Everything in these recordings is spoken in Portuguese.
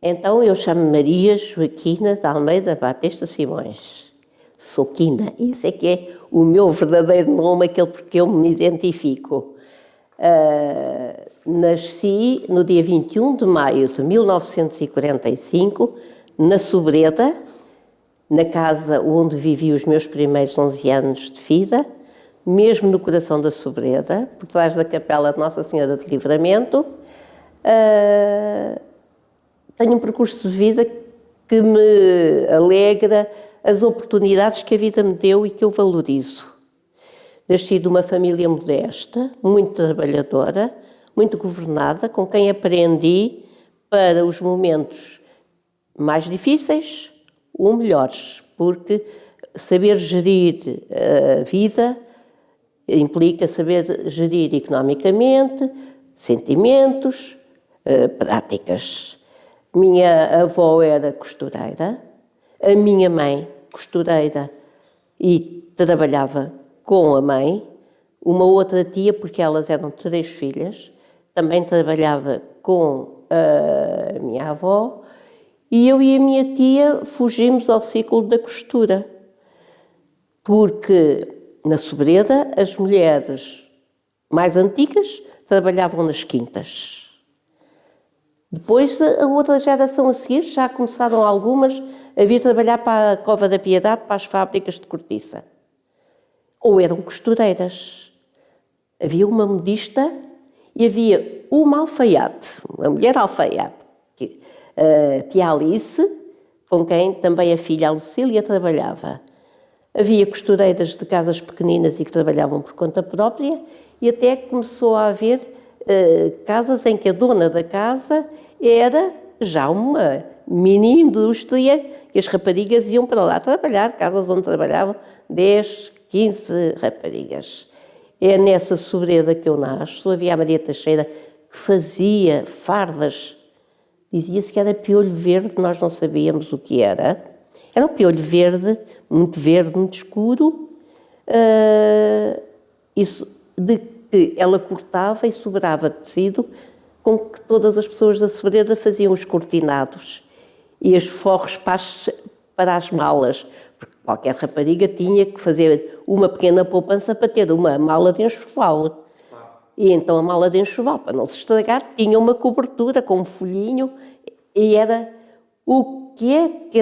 Então eu chamo-me Maria Joaquina de Almeida Batista Simões. Sou Quina, esse é que é o meu verdadeiro nome, aquele por que eu me identifico. Nasci no dia 21 de maio de 1945, na Sobreda, na casa onde vivi os meus primeiros 11 anos de vida, mesmo no coração da Sobreda, por trás da capela de Nossa Senhora de Livramento. Tenho um percurso de vida que me alegra as oportunidades que a vida me deu e que eu valorizo. Nasci de uma família modesta, muito trabalhadora, muito governada, com quem aprendi para os momentos mais difíceis ou melhores, porque saber gerir a vida implica saber gerir economicamente, sentimentos, práticas. Minha avó era costureira, a minha mãe costureira e trabalhava com a mãe, uma outra tia, porque elas eram 3 filhas, também trabalhava com a minha avó, e eu e a minha tia fugimos ao ciclo da costura, porque na Sobreda as mulheres mais antigas trabalhavam nas quintas. Depois, a outra geração a seguir, já começaram algumas a vir trabalhar para a Cova da Piedade, para as fábricas de cortiça. Ou eram costureiras. Havia uma modista e havia uma alfaiate, uma mulher alfaiate, a tia Alice, com quem também a filha Lucília trabalhava. Havia costureiras de casas pequeninas e que trabalhavam por conta própria, e até começou a haver casas em que a dona da casa era já uma mini indústria e as raparigas iam para lá trabalhar, casas onde trabalhavam 10, 15 raparigas. É nessa Sobreda que eu nasço. Havia a Maria Teixeira que fazia fardas, dizia-se que era piolho verde, nós não sabíamos o que era. Era um piolho verde, muito escuro, isso de que ela cortava e sobrava tecido com que todas as pessoas da Sobreda faziam os cortinados e os forros para as malas, porque qualquer rapariga tinha que fazer uma pequena poupança para ter uma mala de enxoval. E então a mala de enxoval, para não se estragar, tinha uma cobertura com um folhinho, e era o que é que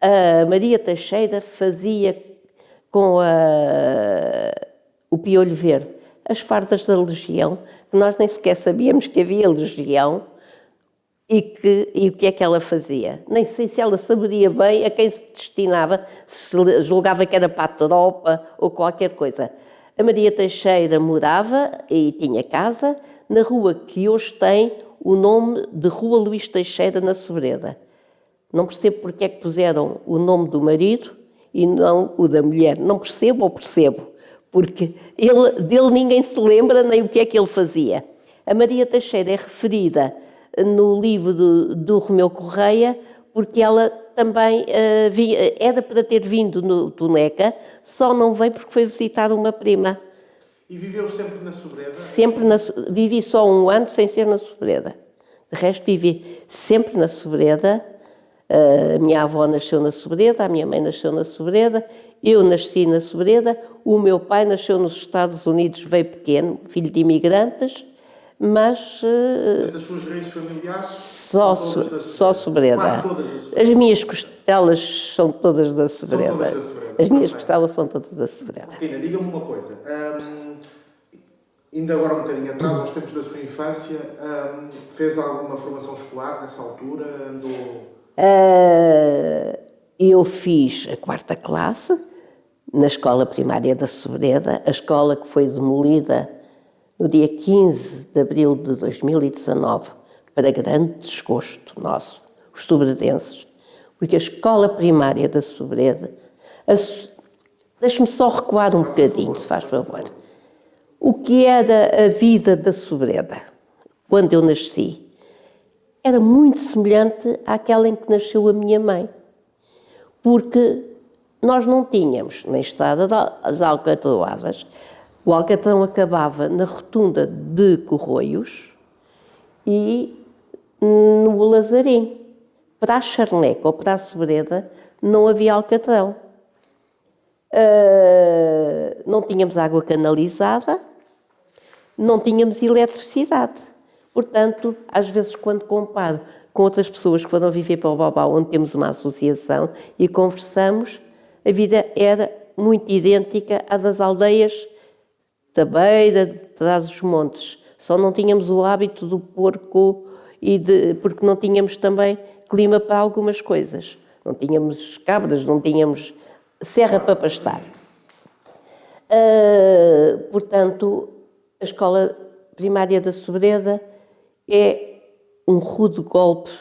a Maria Teixeira fazia com o piolho verde. As fardas da Legião, que nós nem sequer sabíamos que havia Legião, e o que é que ela fazia. Nem sei se ela saberia bem a quem se destinava, se julgava que era para a tropa ou qualquer coisa. A Maria Teixeira morava e tinha casa na rua que hoje tem o nome de Rua Luís Teixeira, na Sobreda. Não percebo porque é que puseram o nome do marido e não o da mulher. Não percebo ou percebo? Porque dele ninguém se lembra nem o que é que ele fazia. A Maria Teixeira é referida no livro do Romeu Correia, porque ela também era para ter vindo no Tuneca, só não veio porque foi visitar uma prima. E viveu sempre na Sobreda? Vivi só um ano sem ser na Sobreda. De resto, vivi sempre na Sobreda. A minha avó nasceu na Sobreda, a minha mãe nasceu na Sobreda, eu nasci na Sobreda, o meu pai nasceu nos Estados Unidos, veio pequeno, filho de imigrantes, mas... Portanto, as suas raízes familiares só Sobreda. Quase todas da Sobreda. As minhas costelas são todas da Sobreda. São todas da Sobreda. As minhas costelas são todas da Sobreda. Tina, diga-me uma coisa. Ainda agora um bocadinho atrás, aos tempos da sua infância, fez alguma formação escolar nessa altura? Eu fiz a 4ª classe na escola primária da Sobreda, a escola que foi demolida no dia 15 de abril de 2019, para grande desgosto nosso, os sobredenses, porque a escola primária da Sobreda... Deixe-me só recuar um bocadinho, se faz favor. O que era a vida da Sobreda, quando eu nasci, era muito semelhante àquela em que nasceu a minha mãe. Porque nós não tínhamos nem estrada das alcatroadas. O Alcatrão acabava na rotunda de Corroios e no Lazarim. para a Charneca ou para a Sobreda não havia alcatrão. Não tínhamos água canalizada, não tínhamos eletricidade. Portanto, às vezes, quando comparo com outras pessoas que foram viver para o Baubau, onde temos uma associação e conversamos, a vida era muito idêntica à das aldeias da Beira, de Trás-os-Montes. Só não tínhamos o hábito do porco porque não tínhamos também clima para algumas coisas. Não tínhamos cabras, não tínhamos serra para pastar. Portanto, a escola primária da Sobreda é um rude golpe.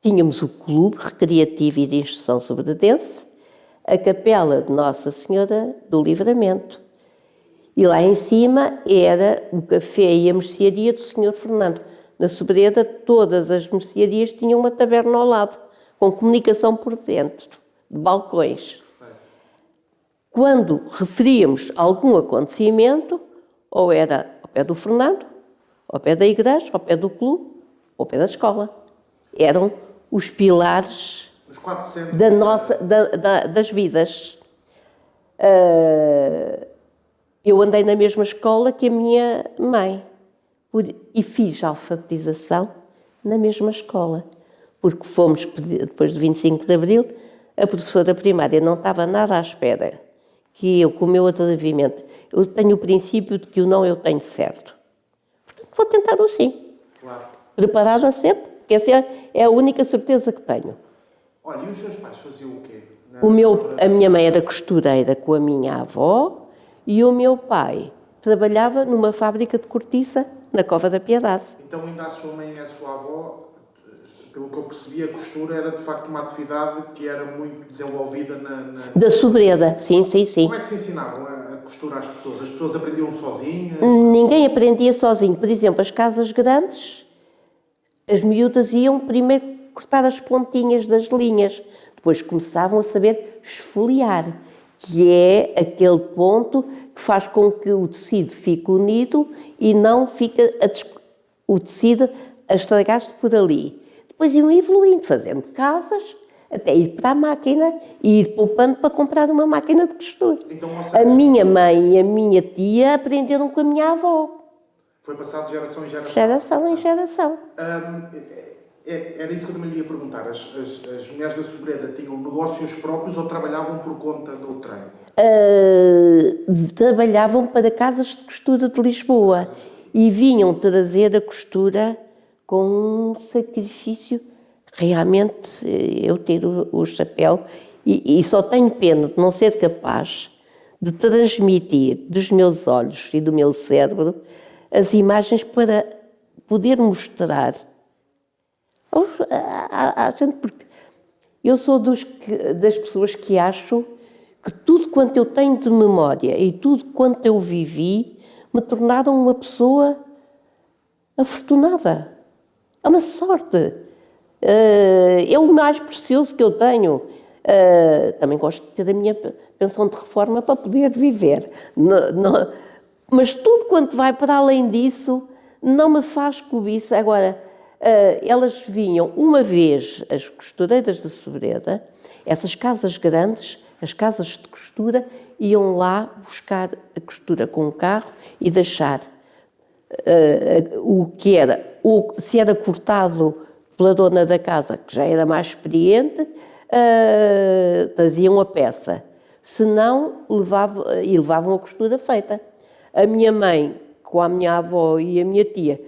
Tínhamos o Clube Recreativo e de Instrução Sobredense, a Capela de Nossa Senhora do Livramento. E lá em cima era o café e a mercearia do Sr. Fernando. Na Sobreda, todas as mercearias tinham uma taberna ao lado, com comunicação por dentro, de balcões. Quando referíamos algum acontecimento, ou era ao pé do Fernando, ao pé da igreja, ao pé do clube, ou ao pé da escola. Eram os pilares das vidas. Eu andei na mesma escola que a minha mãe e fiz a alfabetização na mesma escola, porque fomos, depois de 25 de Abril, a professora primária não estava nada à espera que eu, com o meu atrevimento, eu tenho o princípio de que o não eu tenho certo. Portanto, vou tentar o sim. Claro. Preparada sempre, porque essa é a única certeza que tenho. Olha, e os seus pais faziam o quê? A minha mãe era costureira com a minha avó e o meu pai trabalhava numa fábrica de cortiça na Cova da Piedade. Então ainda a sua mãe e a sua avó, pelo que eu percebi, a costura era de facto uma atividade que era muito desenvolvida Da Sobreda, sim. Como é que se ensinavam a costura às pessoas? As pessoas aprendiam sozinhas? Ninguém aprendia sozinho. Por exemplo, as casas grandes, as miúdas iam primeiro cortar as pontinhas das linhas, depois começavam a saber esfoliar, que é aquele ponto que faz com que o tecido fique unido e não fique o tecido a estragar-se por ali. Depois iam evoluindo, fazendo casas, até ir para a máquina e ir poupando para comprar uma máquina de costura. Então, a minha mãe e a minha tia aprenderam com a minha avó. Foi passado de geração em geração? Geração em geração. Era isso que eu também lhe ia perguntar. As mulheres da Sobreda tinham negócios próprios ou trabalhavam por conta do trem? Trabalhavam para casas de costura de Lisboa e vinham trazer a costura com um sacrifício. Realmente, eu tiro o chapéu e só tenho pena de não ser capaz de transmitir dos meus olhos e do meu cérebro as imagens para poder mostrar à gente, porque eu sou das pessoas que acho que tudo quanto eu tenho de memória e tudo quanto eu vivi me tornaram uma pessoa afortunada. É uma sorte. É o mais precioso que eu tenho. Também gosto de ter a minha pensão de reforma para poder viver. Mas tudo quanto vai para além disso não me faz cobiça. Agora, elas vinham uma vez, as costureiras da Sobreda, essas casas grandes, as casas de costura, iam lá buscar a costura com o carro e deixar o que era, se era cortado pela dona da casa, que já era mais experiente, traziam a peça. Se não, levavam a costura feita. A minha mãe, com a minha avó e a minha tia,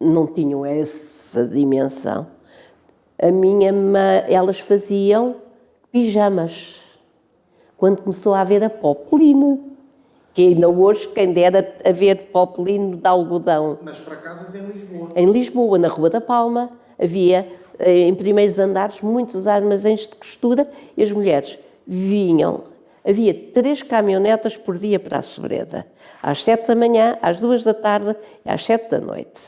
não tinham essa dimensão. A minha mãe, elas faziam pijamas. Quando começou a haver a popeline, que ainda hoje quem dera haver popeline de algodão. Mas para casas em Lisboa? Em Lisboa, na Rua da Palma, havia em primeiros andares muitos armazéns de costura e as mulheres vinham. Havia 3 caminhonetas por dia para a Sobreda. Às 7 da manhã, às 2 da tarde e às 7 da noite.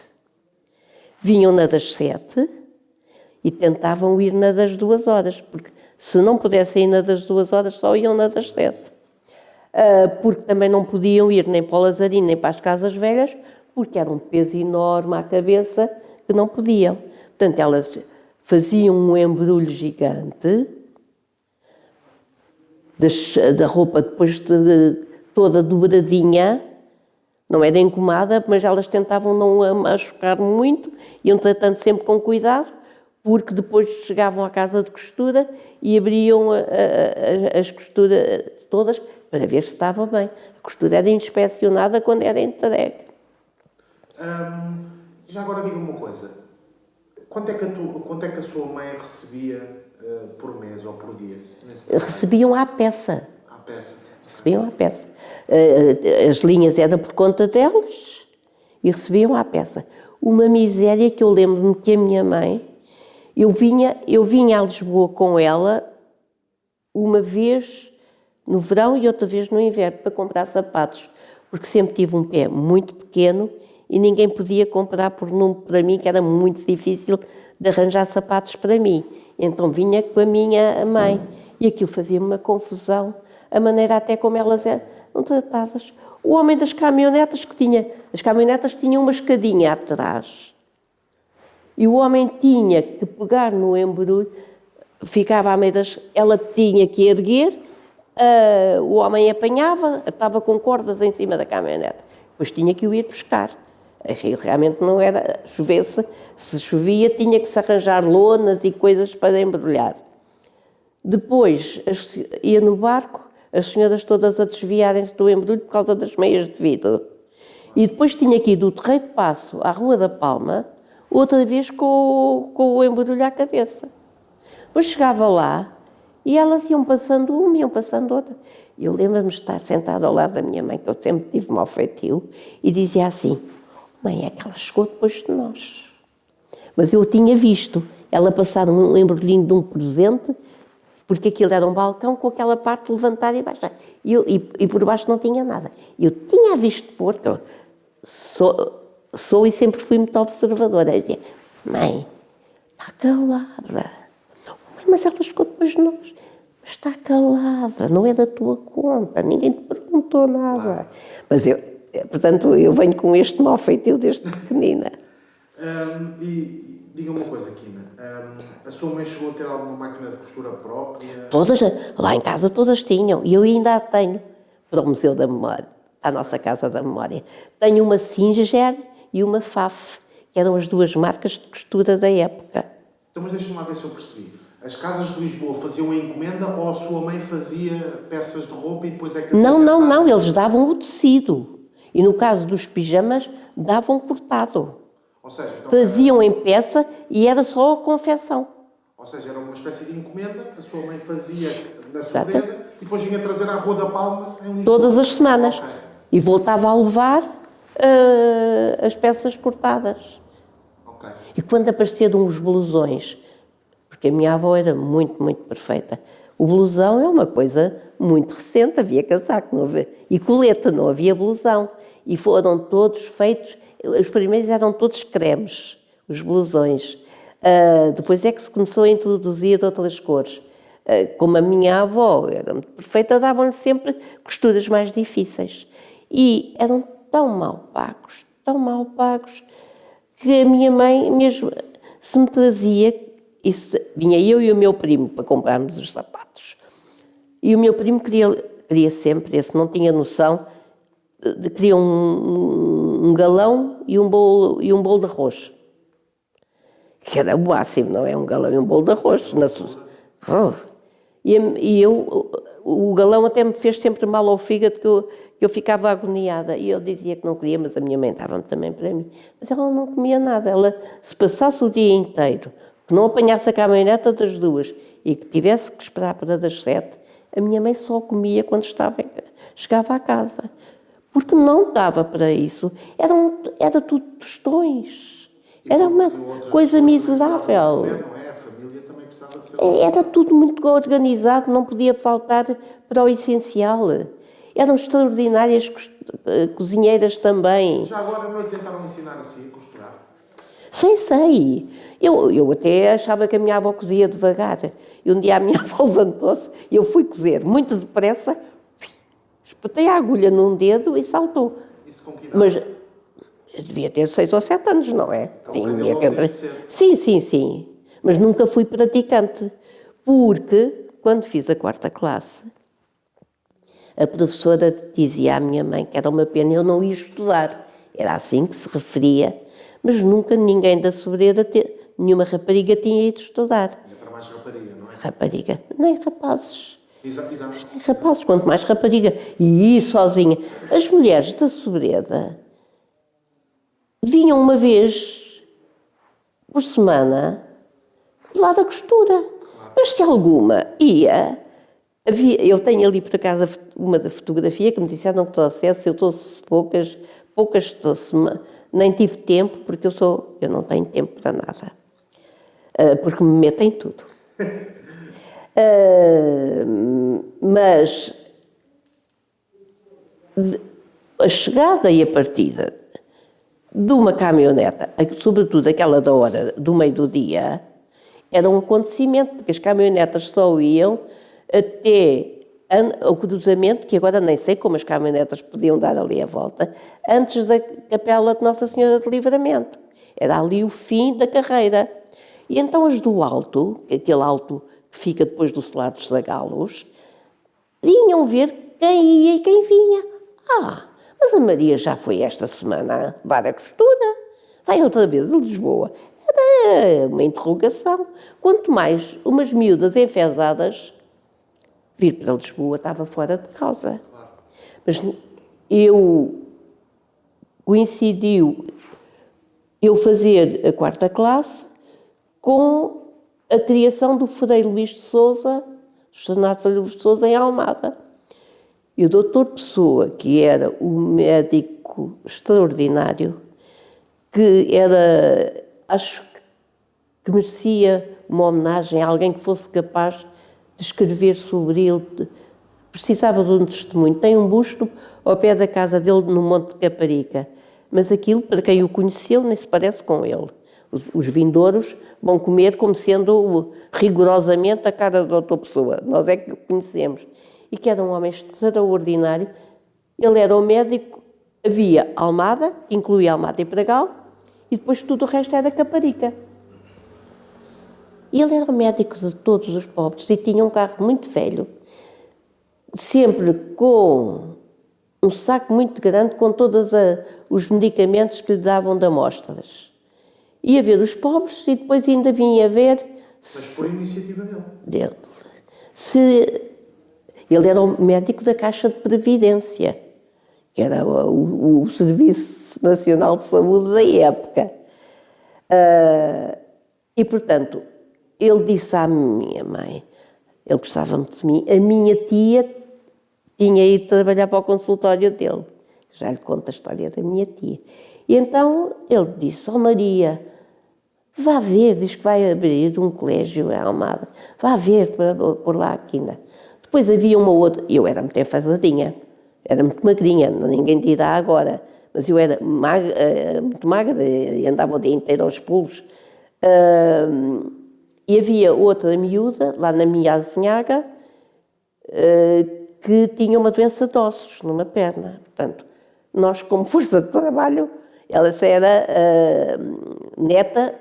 Vinham na das 7 e tentavam ir na das 2 horas, porque se não pudessem ir na das 2 horas, só iam na das 7. Porque também não podiam ir nem para o Lazarino, nem para as casas velhas, porque era um peso enorme à cabeça que não podiam. Portanto, elas faziam um embrulho gigante da roupa depois toda dobradinha, não era encomada, mas elas tentavam não a machucar muito, iam tratando sempre com cuidado, porque depois chegavam à casa de costura e abriam as costuras todas para ver se estava bem. A costura era inspecionada quando era entregue. Já agora diga-me uma coisa. Quanto é que a sua mãe recebia por mês ou por dia? Recebiam à peça. À peça. Recebiam à peça. As linhas eram por conta delas e recebiam à peça. Uma miséria que eu lembro-me que a minha mãe... Eu vinha a Lisboa com ela uma vez no verão e outra vez no inverno para comprar sapatos, porque sempre tive um pé muito pequeno e ninguém podia comprar por número para mim, que era muito difícil de arranjar sapatos para mim. Então vinha com a minha mãe e aquilo fazia-me uma confusão, a maneira até como elas eram tratadas. O homem das caminhonetas as caminhonetas tinham uma escadinha atrás. E o homem tinha que pegar no embrulho, ficava à meio ela tinha que erguer, o homem apanhava, estava com cordas em cima da caminhonete. Depois tinha que o ir buscar. Realmente não era, se chovia tinha que se arranjar lonas e coisas para embrulhar. Depois ia no barco, as senhoras todas a desviarem-se do embrulho por causa das meias de vidro. E depois tinha que ir do Terreiro de Paço à Rua da Palma, outra vez com o embrulho à cabeça. Depois chegava lá e elas iam passando uma, iam passando outra. Eu lembro-me de estar sentada ao lado da minha mãe, que eu sempre tive mau feitio, e dizia assim: mãe, é que ela chegou depois de nós. Mas eu tinha visto ela passar um embrulhinho de um presente, porque aquilo era um balcão com aquela parte levantada e baixar. E por baixo não tinha nada. Eu tinha visto porque eu sou e sempre fui muito observadora. Eu dizia: mãe, está calada. Mãe, mas ela chegou depois de nós. Mas está calada, não é da tua conta, ninguém te perguntou nada. Mas portanto, eu venho com este mau feitio desde pequenina. E diga uma coisa, Quina. A sua mãe chegou a ter alguma máquina de costura própria? Todas, lá em casa todas tinham, e eu ainda a tenho, para o Museu da Memória, à nossa Casa da Memória. Tenho uma Singer e uma Faf, que eram as duas marcas de costura da época. Então, mas deixa-me lá ver se eu percebi. As casas de Lisboa faziam a encomenda ou a sua mãe fazia peças de roupa e depois é que... Não, eles davam o tecido. E no caso dos pijamas, davam cortado. Ou seja, então, faziam em peça e era só a confecção. Ou seja, era uma espécie de encomenda, a sua mãe fazia na Sobreda e depois vinha trazer à Rua da Palma em Lisboa. Todas as semanas. Okay. E voltava a levar as peças cortadas. Okay. E quando apareceram os blusões, porque a minha avó era muito, muito perfeita, o blusão é uma coisa muito recente, havia casaco não havia, e coleta, não havia blusão. E foram todos feitos, os primeiros eram todos cremes, os blusões. Depois é que se começou a introduzir de outras cores. Como a minha avó era muito perfeita, davam-lhe sempre costuras mais difíceis. E eram tão mal pagos, que a minha mãe mesmo se me trazia, vinha eu e o meu primo para comprarmos os sapatos. E o meu primo queria sempre, esse não tinha noção, queria um galão e um bolo de arroz. Que era o máximo, não é? Um galão e um bolo de arroz. O galão até me fez sempre mal ao fígado, que eu ficava agoniada. E eu dizia que não queria, mas a minha mãe dava também para mim. Mas ela não comia nada. Ela, se passasse o dia inteiro, que não apanhasse a caminhoneta das 2 e que tivesse que esperar para das 7, a minha mãe só comia quando chegava à casa. Porque não dava para isso. Era tudo tostões. Era uma coisa miserável. Não é? A família também precisava de ser... Era tudo muito organizado, não podia faltar para o essencial. Eram extraordinárias cozinheiras também. Já agora não lhe tentaram ensinar assim a costurar? Sei. Eu até achava que a minha avó cozia devagar. E um dia a minha avó levantou-se e eu fui cozer muito depressa, espetei a agulha num dedo e saltou. Isso com que idade? Mas eu devia ter 6 ou 7 anos, não é? Então, aprendeu logo desde cedo. Sim. mas nunca fui praticante, porque quando fiz a 4ª classe, a professora dizia à minha mãe que era uma pena eu não ir estudar, era assim que se referia, mas nunca ninguém da Sobreda, nenhuma rapariga tinha ido estudar. Ainda para mais rapariga, não é? Rapariga, nem rapazes. Exato. Nem rapazes, quanto mais rapariga. E ir sozinha. As mulheres da Sobreda vinham uma vez por semana lá da costura. Mas se alguma ia, eu tenho ali por acaso uma da fotografia que me disseram que trouxesse, eu trouxe poucas trouxe, nem tive tempo, porque eu não tenho tempo para nada, porque me metem tudo. Mas a chegada e a partida de uma caminhoneta, sobretudo aquela da hora do meio do dia, era um acontecimento, porque as caminhonetas só iam até o cruzamento, que agora nem sei como as caminhonetas podiam dar ali a volta, antes da capela de Nossa Senhora de Livramento. Era ali o fim da carreira. E então as do alto, aquele alto que fica depois do Solar dos Zagalos, vinham ver quem ia e quem vinha. Mas a Maria já foi esta semana levar a costura, vai outra vez a Lisboa. Era uma interrogação. Quanto mais umas miúdas enfesadas, vir para Lisboa estava fora de causa. Mas coincidiu eu fazer a 4ª classe com a criação do Frei Luís de Sousa, do Externato Frei Luís de Sousa, em Almada. E o Dr. Pessoa, que era um médico extraordinário, que era, acho que merecia uma homenagem a alguém que fosse capaz de escrever sobre ele, precisava de um testemunho. Tem um busto ao pé da casa dele no Monte de Caparica, mas aquilo, para quem o conheceu, nem se parece com ele. Os vindouros vão comer como sendo rigorosamente a cara do Dr. Pessoa. Nós é que o conhecemos. E que era um homem extraordinário. Ele era o médico, havia Almada, que incluía Almada e Pragal, e depois tudo o resto era Caparica. E ele era o médico de todos os pobres e tinha um carro muito velho, sempre com um saco muito grande com todos os medicamentos que lhe davam de amostras. Ia ver os pobres e depois ainda vinha ver... Mas por iniciativa dele. Ele era o médico da Caixa de Previdência, que era o Serviço Nacional de Saúde da época. E, portanto, ele disse à minha mãe, ele gostava muito de mim, a minha tia tinha ido trabalhar para o consultório dele. Já lhe conto a história da minha tia. E então ele disse, Maria, vá ver, diz que vai abrir um colégio em Almada, vá ver por lá aqui ainda. Depois havia uma outra, eu era muito enfazadinha, era muito magrinha, ninguém dirá agora, mas eu era muito magra e andava o dia inteiro aos pulos. E havia outra miúda, lá na minha azinhaga, que tinha uma doença de ossos numa perna. Portanto, nós, como força de trabalho, ela era neta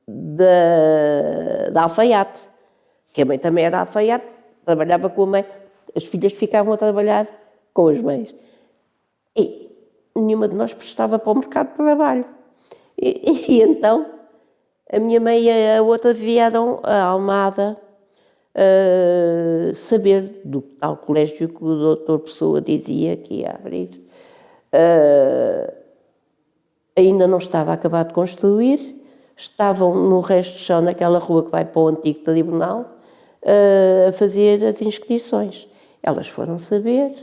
da alfaiate, que a mãe também era alfaiate, trabalhava com a mãe, as filhas ficavam a trabalhar com as mães. E nenhuma de nós prestava para o mercado de trabalho. E então, a minha mãe e a outra vieram a Almada saber do tal colégio que o doutor Pessoa dizia que ia abrir. Ainda não estava acabado de construir, estavam no resto de chão, naquela rua que vai para o antigo tribunal, a fazer as inscrições. Elas foram saber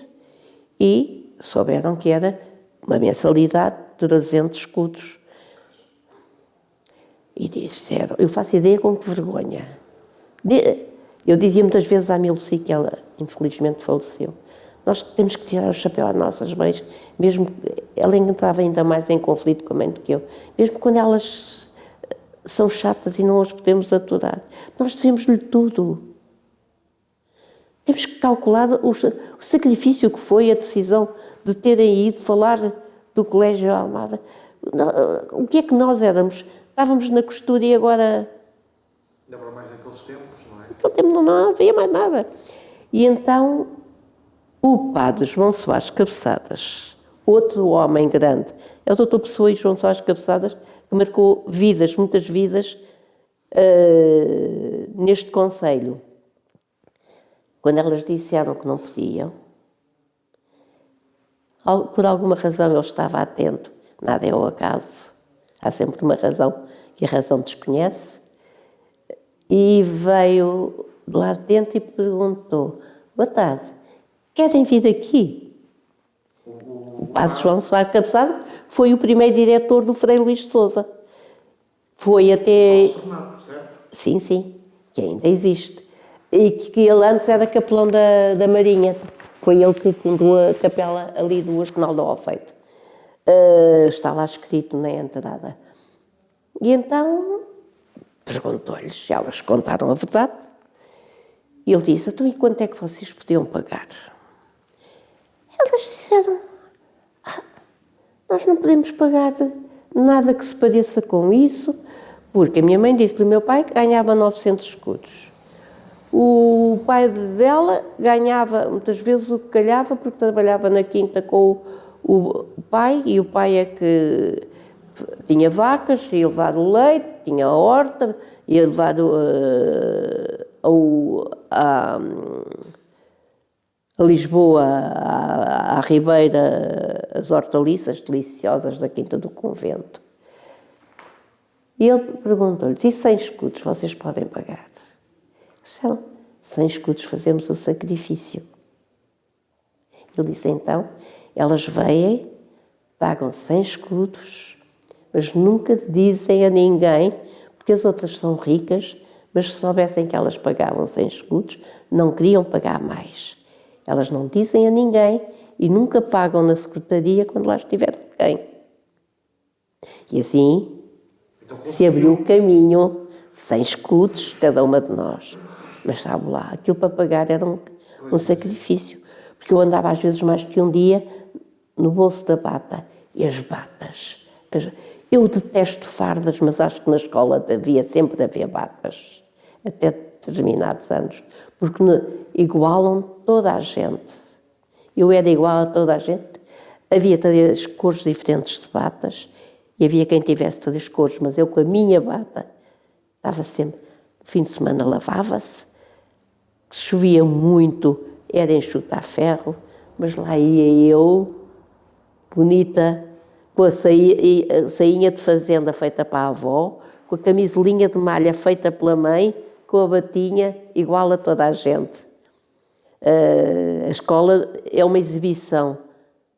e souberam que era uma mensalidade de 300 escudos. E disseram, eu faço ideia com que vergonha. Eu dizia muitas vezes à Milci, que ela infelizmente faleceu, nós temos que tirar o chapéu às nossas mães, mesmo que ela entrava ainda mais em conflito com a mãe do que eu, mesmo quando elas são chatas e não as podemos aturar. Nós devemos-lhe tudo. Temos que calcular o sacrifício que foi a decisão de terem ido falar do Colégio Almada. O que é que nós éramos? Estávamos na costura e agora Ainda para mais naqueles tempos, não é? Naquele tempo não havia mais nada. E então o padre João Soares Cabeçadas, outro homem grande, é o doutor Pessoa e João Soares Cabeçadas, que marcou vidas, muitas vidas, neste concelho. Quando elas disseram que não podiam, por alguma razão ele estava atento, nada é ao acaso, há sempre uma razão que a razão desconhece, e veio de lá dentro e perguntou: boa tarde, querem vir aqui? O padre João Soares Cabeçado foi o primeiro diretor do Frei Luís de Sousa. Foi até... certo? Sim, sim, que ainda existe. E que ele antes era capelão da Marinha. Foi ele que fundou a capela ali do Arsenal do Alfeito. Está lá escrito na entrada. E então perguntou-lhes se elas contaram a verdade. E ele disse: então, e quanto é que vocês podiam pagar? Elas disseram: nós não podemos pagar nada que se pareça com isso, porque a minha mãe disse-lhe, o meu pai ganhava 900 escudos. O pai dela ganhava, muitas vezes, o que calhava, porque trabalhava na quinta com o pai, e o pai é que tinha vacas, ia levar o leite, tinha a horta, ia levar a Lisboa, à Ribeira, as hortaliças deliciosas da Quinta do Convento. E ele perguntou-lhes: e 100 escudos vocês podem pagar? Disseram: 100 escudos fazemos o sacrifício. Ele disse: então, elas vêm, pagam 100 escudos, mas nunca dizem a ninguém, porque as outras são ricas, mas se soubessem que elas pagavam 100 escudos, não queriam pagar mais. Elas não dizem a ninguém e nunca pagam na secretaria quando lá estiver alguém. E assim então, se abriu o caminho, 100 escudos, cada uma de nós. Mas sabe lá, aquilo para pagar era um sacrifício. Porque eu andava às vezes mais que um dia no bolso da bata. E as batas. Eu detesto fardas, mas acho que na escola devia sempre haver batas. Até determinados anos. Porque igualam toda a gente. Eu era igual a toda a gente. Havia 3 cores diferentes de batas. E havia quem tivesse 3 cores, mas eu com a minha bata estava sempre... No fim de semana lavava-se. Chovia muito, era enxuta a ferro, mas lá ia eu, bonita, com a sainha de fazenda feita para a avó, com a camisolinha de malha feita pela mãe, com a batinha igual a toda a gente. A escola é uma exibição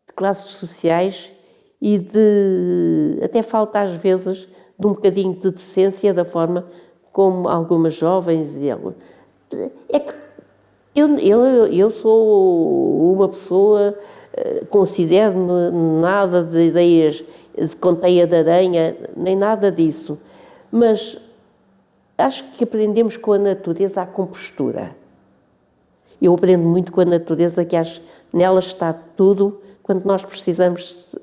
de classes sociais e até falta às vezes de um bocadinho de decência da forma como algumas jovens... É que eu sou uma pessoa, considero-me nada de ideias de conteia de aranha, nem nada disso, mas acho que aprendemos com a natureza a compostura. Eu aprendo muito com a natureza, que acho nela está tudo quanto nós precisamos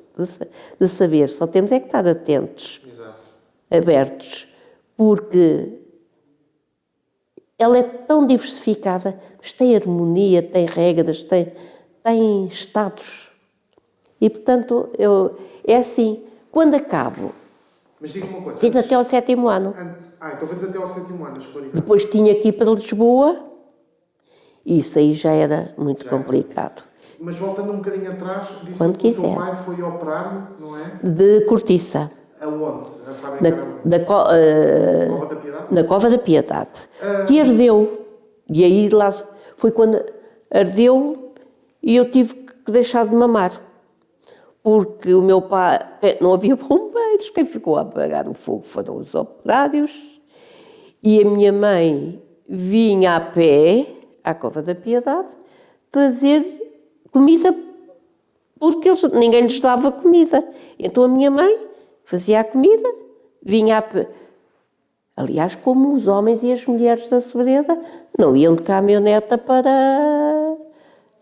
de saber, só temos é que estar atentos. Exato. Abertos, porque ela é tão diversificada, mas tem harmonia, tem regras, tem estados. E, portanto, é assim, quando acabo... Mas diga uma coisa... Fiz até ao 7º ano. Então fez até ao 7º ano a escolaridade. Depois tinha que ir para Lisboa, e isso aí já era muito complicado. Mas voltando um bocadinho atrás, disse Quando que o quiser. seu pai foi operário, não é? De cortiça. Aonde? A fábrica era onde? Cova da Piedade? Na Cova da Piedade. Que ardeu. E aí lá foi quando ardeu e eu tive que deixar de mamar. Porque o meu pai... Não havia bombeiros. Quem ficou a apagar o fogo foram os operários. E a minha mãe vinha a pé à Cova da Piedade trazer comida, porque ninguém lhes dava comida. Então a minha mãe fazia a comida, vinha a pé. Aliás, como os homens e as mulheres da Sobreda não iam de caminhoneta para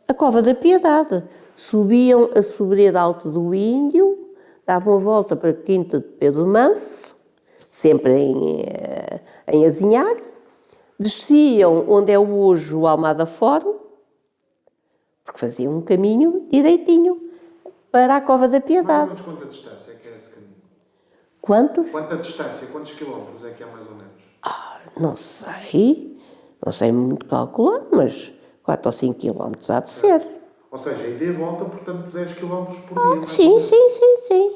a Cova da Piedade. Subiam a Sobreda Alto do Índio, davam a volta para a Quinta de Pedro Manso, sempre em Azinhar, desciam onde é hoje o Almada Fórum, porque faziam um caminho direitinho para a Cova da Mais ou Piedade. menos quanta distância é que é esse caminho? Quantos? Quanta distância, quantos quilómetros é que é mais ou menos? Não sei muito calcular, mas 4 ou 5 quilómetros há de ser. Ou seja, ida e volta, portanto, 10 quilómetros por dia. mais ou Sim, menos. sim.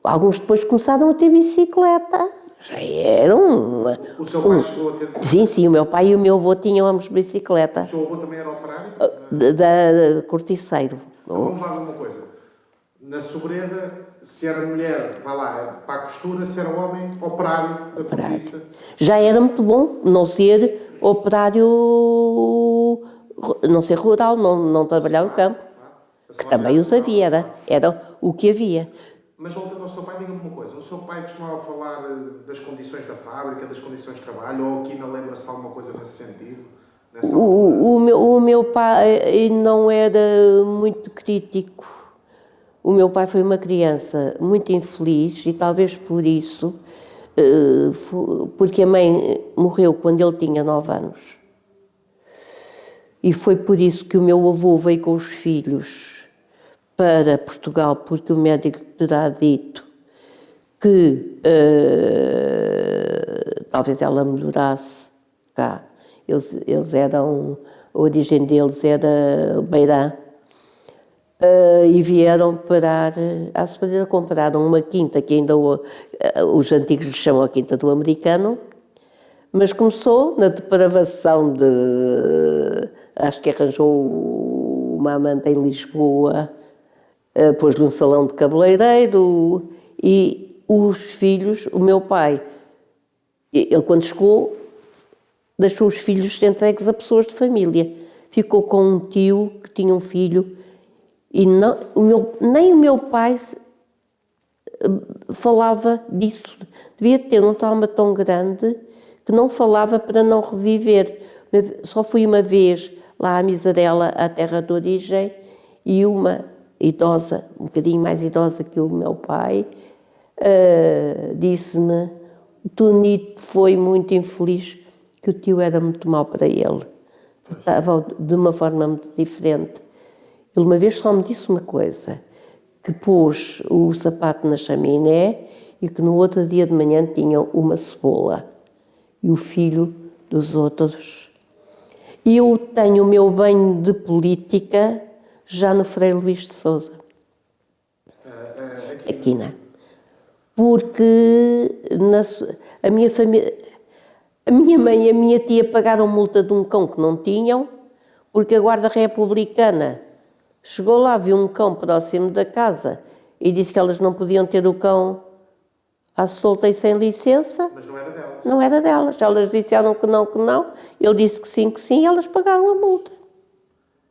Alguns depois começaram a ter bicicleta. Já eram. O seu pai chegou a ter... Sim, o meu pai e o meu avô tinham ambos bicicleta. O seu avô também era operário? Da Corticeiro. Então vamos lá ver uma coisa. Na Sobreda, se era mulher, vai lá, para a costura, se era homem, operário da cortiça. Já era muito bom não ser operário, não ser rural, não trabalhar no campo. Que também os havia, era o que havia. Mas voltando ao seu pai, diga-me uma coisa. O seu pai costumava falar das condições da fábrica, das condições de trabalho, ou aqui ainda lembra-se de alguma coisa nesse sentido? Nessa O meu pai não era muito crítico. O meu pai foi uma criança muito infeliz e talvez por isso, porque a mãe morreu quando ele tinha 9 anos. E foi por isso que o meu avô veio com os filhos para Portugal, porque o médico terá dito que talvez ela melhorasse cá. Eles eram, a origem deles era Beirã, e vieram parar à Sobreda, compraram uma quinta que ainda os antigos lhe chamam a Quinta do Americano, mas começou na depravação de... Acho que arranjou uma amante em Lisboa, pôs-lhe um salão de cabeleireiro e os filhos, o meu pai, ele quando chegou, deixou os filhos entregues a pessoas de família. Ficou com um tio que tinha um filho e nem o meu pai falava disso. Devia ter um trauma tão grande que não falava para não reviver. Só fui uma vez lá à Miserela, à terra de origem, e uma idosa, um bocadinho mais idosa que o meu pai, disse-me: o Tonito foi muito infeliz, que o tio era muito mau para ele. Estava de uma forma muito diferente. Ele uma vez só me disse uma coisa, que pôs o sapato na chaminé e que no outro dia de manhã tinha uma cebola. E o filho dos outros. E eu tenho o meu banho de política já no Frei Luís de Sousa. Aqui não. Porque a minha família... A minha mãe e a minha tia pagaram multa de um cão que não tinham, porque a Guarda Republicana chegou lá, viu um cão próximo da casa e disse que elas não podiam ter o cão à solta e sem licença. Mas não era delas? Não era delas. Elas disseram que não. Ele disse que sim, e elas pagaram a multa.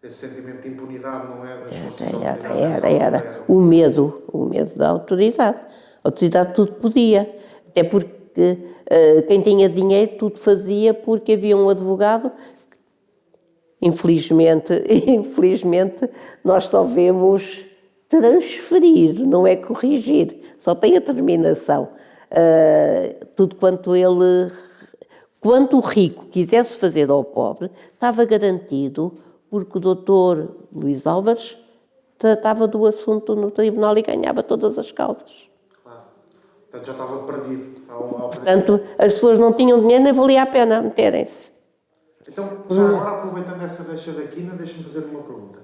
Esse sentimento de impunidade não é das forças de autoridade? Era. O medo da autoridade. A autoridade tudo podia. Até porque quem tinha dinheiro tudo fazia, porque havia um advogado. Infelizmente, nós só vemos transferir, não é corrigir, só tem a terminação. Tudo quanto o rico quisesse fazer ao pobre, estava garantido, porque o doutor Luís Álvares tratava do assunto no tribunal e ganhava todas as causas. Claro. Portanto, já estava perdido. Portanto, as pessoas não tinham dinheiro, nem valia a pena meterem-se. Então, já agora, aproveitando essa deixa da quina, deixa-me fazer uma pergunta.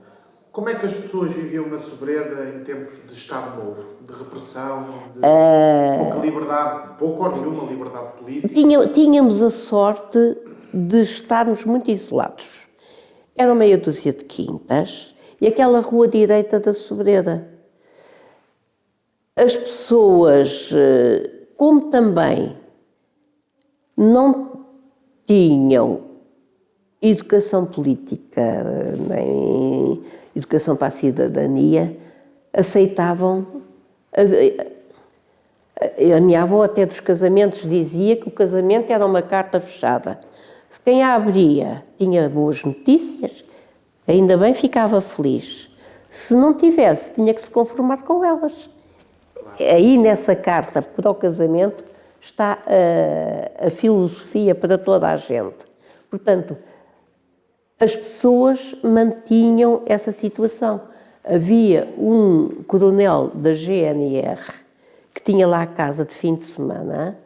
Como é que as pessoas viviam na Sobreda em tempos de Estado Novo? De repressão, de pouca liberdade, pouca ou nenhuma liberdade política? Tínhamos a sorte de estarmos muito isolados. Era meia dúzia de quintas e aquela rua direita da Sobreda. As pessoas, como também não tinham educação política, nem educação para a cidadania, aceitavam. A minha avó até dos casamentos dizia que o casamento era uma carta fechada. Se quem a abria tinha boas notícias, ainda bem ficava feliz. Se não tivesse, tinha que se conformar com elas. Aí nessa carta para o casamento está a filosofia para toda a gente. Portanto, as pessoas mantinham essa situação. Havia um coronel da GNR que tinha lá a casa de fim de semana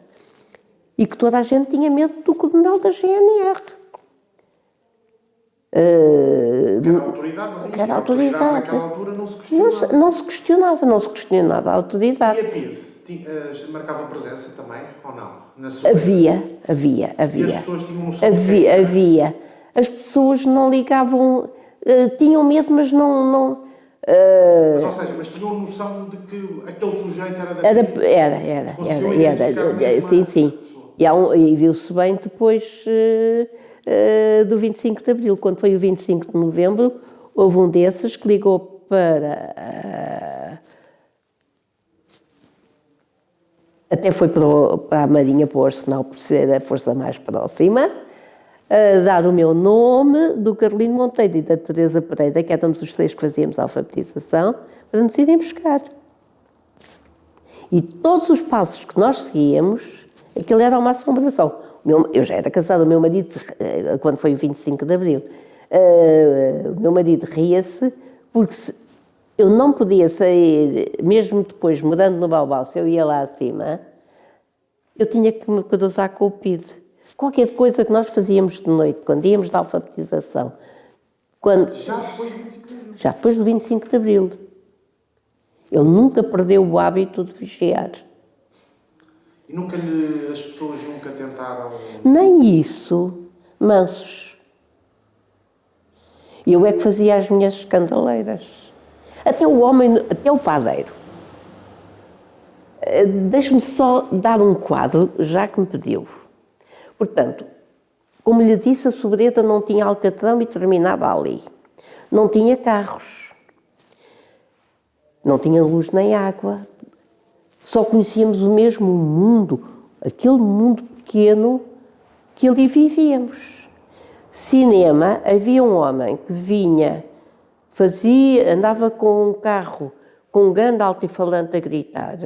e que toda a gente tinha medo do coronel da GNR. Era autoridade, não é? Era autoridade. Naquela altura não se questionava. Não se questionava a autoridade. E a PIDE? Marcava presença também, ou não? Na Sobreda? Havia. E as pessoas tinham noção Havia. As pessoas não ligavam, tinham medo, mas não. Mas, ou seja, mas tinham noção de que aquele sujeito era da PIDE? Era. Sim. E viu-se bem depois do 25 de Abril. Quando foi o 25 de Novembro, houve um desses que ligou para... até foi para a Marinha, para o Arsenal, por ser a força mais próxima, a dar o meu nome, do Carolino Monteiro e da Teresa Pereira, que éramos os 6 que fazíamos a alfabetização, para nos irem buscar. E todos os passos que nós seguíamos, aquilo era uma assombração. Eu já era casada, o meu marido, quando foi o 25 de Abril, o meu marido ria-se, porque eu não podia sair, mesmo depois, morando no Baubau, se eu ia lá acima, eu tinha que me cruzar com o PIDE. Qualquer coisa que nós fazíamos de noite, quando íamos da alfabetização, Já depois do 25 de Abril? Já depois do 25 de Abril. Ele nunca perdeu o hábito de vigiar. E as pessoas nunca tentaram... Nem isso, mansos. Eu é que fazia as minhas escandaleiras. Até o padeiro. Deixe-me só dar um quadro, já que me pediu. Portanto, como lhe disse, a Sobreda não tinha alcatrão e terminava ali. Não tinha carros. Não tinha luz nem água. Só conhecíamos o mesmo mundo, aquele mundo pequeno que ali vivíamos. Cinema, havia um homem que vinha, andava com um carro com um grande altifalante a gritar,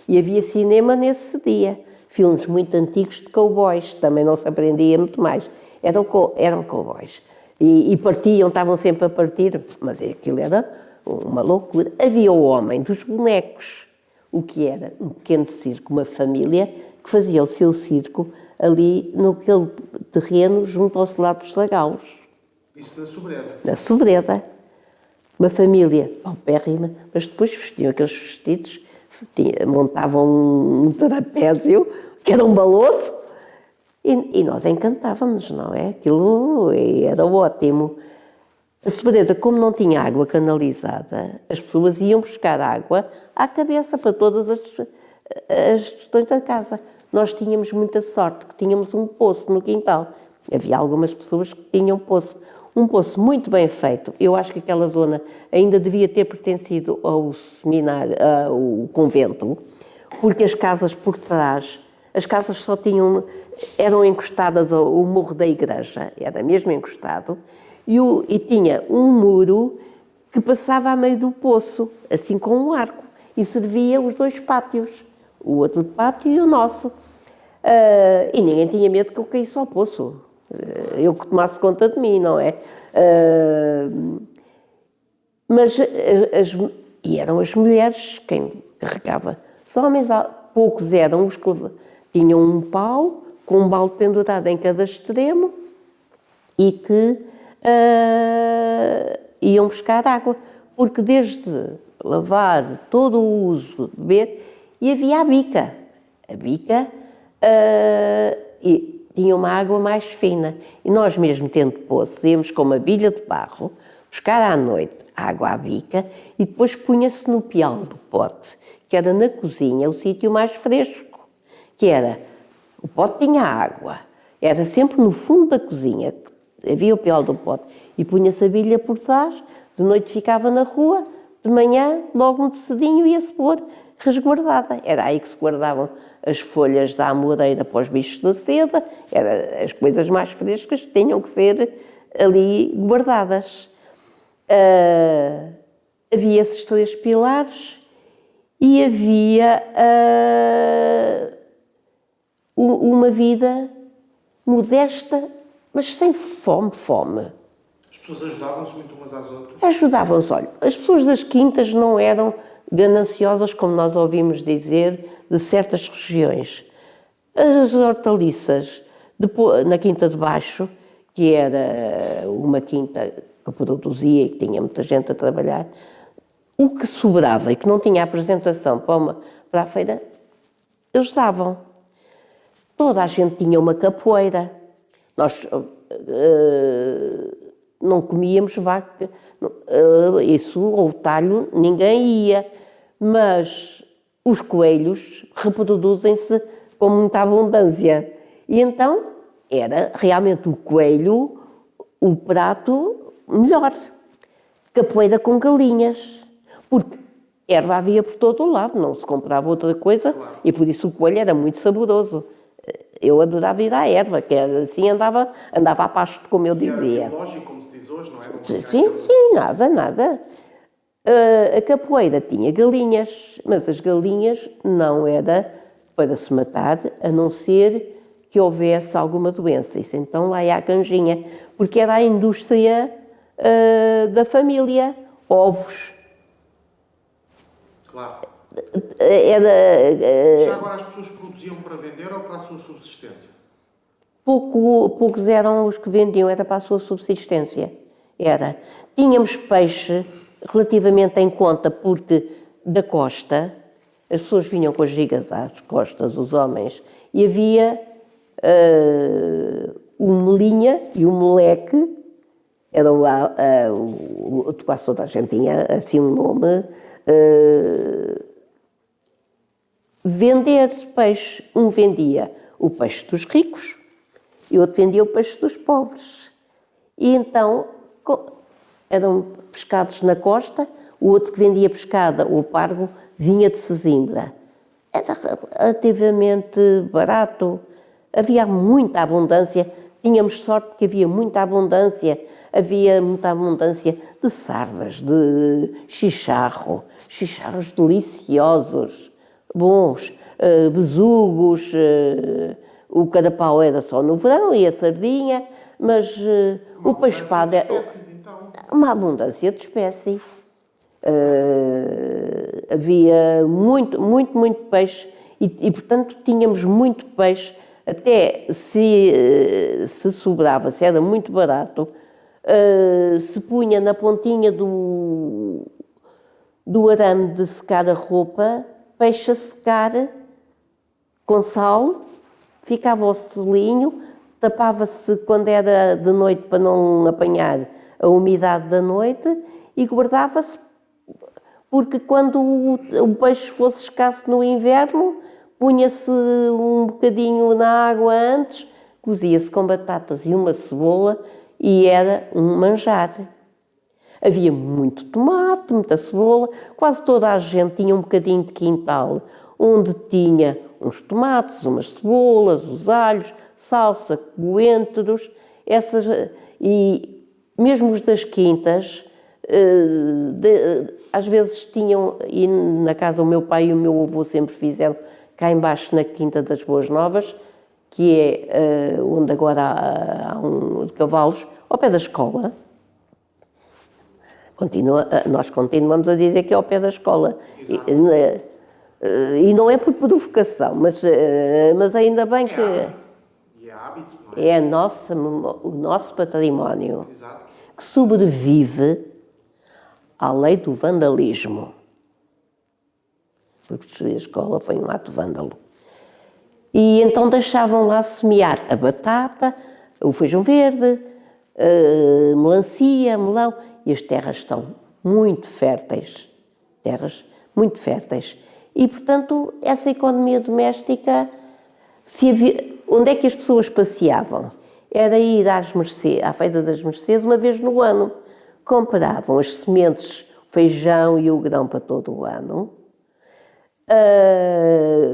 e havia cinema nesse dia. Filmes muito antigos de cowboys, também não se aprendia muito mais. Eram cowboys. E partiam, estavam sempre a partir, mas aquilo era uma loucura. Havia o homem dos bonecos, o que era um pequeno circo, uma família que fazia o seu circo ali naquele terreno junto aos lados dos Zagalos. Isso na Sobreda? Na Sobreda. Uma família paupérrima, mas depois vestiam aqueles vestidos, montavam um trapézio, que era um baloço, e nós encantávamos, não é? Aquilo era ótimo. A Sobreda, como não tinha água canalizada, as pessoas iam buscar água à cabeça para todas as questões da casa. Nós tínhamos muita sorte, que tínhamos um poço no quintal. Havia algumas pessoas que tinham poço. Um poço muito bem feito. Eu acho que aquela zona ainda devia ter pertencido ao seminário, ao convento, porque as casas por trás, as casas eram encostadas ao morro da igreja, era mesmo encostado, e tinha um muro que passava a meio do poço, assim com um arco, e servia os 2 pátios, o outro pátio e o nosso. E ninguém tinha medo que eu caísse ao poço. Eu que tomasse conta de mim, não é? Mas eram as mulheres quem carregava. Os homens, poucos eram os que tinham um pau com um balde pendurado em cada extremo e que iam buscar água. Porque desde lavar, todo o uso, beber, e havia a bica. A bica e tinha uma água mais fina. E nós, mesmo tendo poço, íamos com uma bilha de barro, buscar à noite água à bica e depois punha-se no pial do pote, que era na cozinha, o sítio mais fresco, que era, o pote tinha água, era sempre no fundo da cozinha, havia o pial do pote, e punha-se a bilha por trás, de noite ficava na rua, de manhã, logo muito cedinho, ia-se pôr resguardada. Era aí que se guardavam as folhas da amoreira para os bichos da seda, as coisas mais frescas tinham que ser ali guardadas. Havia esses 3 pilares e havia uma vida modesta, mas sem fome. As pessoas ajudavam-se muito umas às outras? Ajudavam-se, olha, as pessoas das quintas não eram gananciosas, como nós ouvimos dizer, de certas regiões. As hortaliças, na Quinta de Baixo, que era uma quinta que produzia e que tinha muita gente a trabalhar, o que sobrava e que não tinha apresentação para a feira, eles davam. Toda a gente tinha uma capoeira. Nós não comíamos vaca, isso, ou talho, ninguém ia. Mas os coelhos reproduzem-se com muita abundância. E então era realmente o coelho o prato melhor. Capoeira com galinhas. Porque erva havia por todo o lado, não se comprava outra coisa, claro. E por isso o coelho era muito saboroso. Eu adorava ir à erva, que era assim, andava a pasto, como eu dizia. Era biológico, como se diz hoje, não é? Sim, nada. A capoeira tinha galinhas, mas as galinhas não era para se matar, a não ser que houvesse alguma doença. Isso então lá ia a canjinha, porque era a indústria da família, ovos. Claro. Já agora as pessoas produziam para vender ou para a sua subsistência? Poucos eram os que vendiam, era para a sua subsistência. Era. Tínhamos peixe relativamente em conta, porque da costa, as pessoas vinham com as gigas às costas, os homens, e havia o melinha e o moleque, era quase toda a gente tinha assim um nome, vender peixe. Um vendia o peixe dos ricos e outro vendia o peixe dos pobres. E então eram pescados na costa, o outro que vendia pescada, o pargo, vinha de Sesimbra. Era relativamente barato, havia muita abundância, tínhamos sorte porque havia muita abundância de sardas, de chicharros deliciosos, bons, besugos, o carapau era só no verão e a sardinha, mas o peixe-espada é uma abundância de espécies. Havia muito peixe e, portanto, tínhamos muito peixe, até se sobrava, se era muito barato, se punha na pontinha do arame de secar a roupa, peixe a secar com sal, ficava ao selinho, tapava-se quando era de noite para não apanhar a umidade da noite e guardava-se, porque quando o peixe fosse escasso no inverno, punha-se um bocadinho na água antes, cozia-se com batatas e uma cebola e era um manjar. Havia muito tomate, muita cebola, quase toda a gente tinha um bocadinho de quintal, onde tinha uns tomates, umas cebolas, os alhos, salsa, coentros, e mesmo os das quintas, às vezes tinham, e na casa o meu pai e o meu avô sempre fizeram, cá embaixo na Quinta das Boas Novas, que é onde agora há um de cavalos, ao pé da escola. Nós continuamos a dizer que é ao pé da escola. E não é por provocação, mas ainda bem que... E é hábito, não é? É o nosso património. Exato. Que sobrevive à lei do vandalismo. Porque destruir a escola foi um ato vândalo. E então deixavam lá semear a batata, o feijão verde, melancia, melão, e as terras estão muito férteis. E, portanto, essa economia doméstica, onde é que as pessoas passeavam? Era ir à Feira das Mercês uma vez no ano. Compravam as sementes, o feijão e o grão para todo o ano.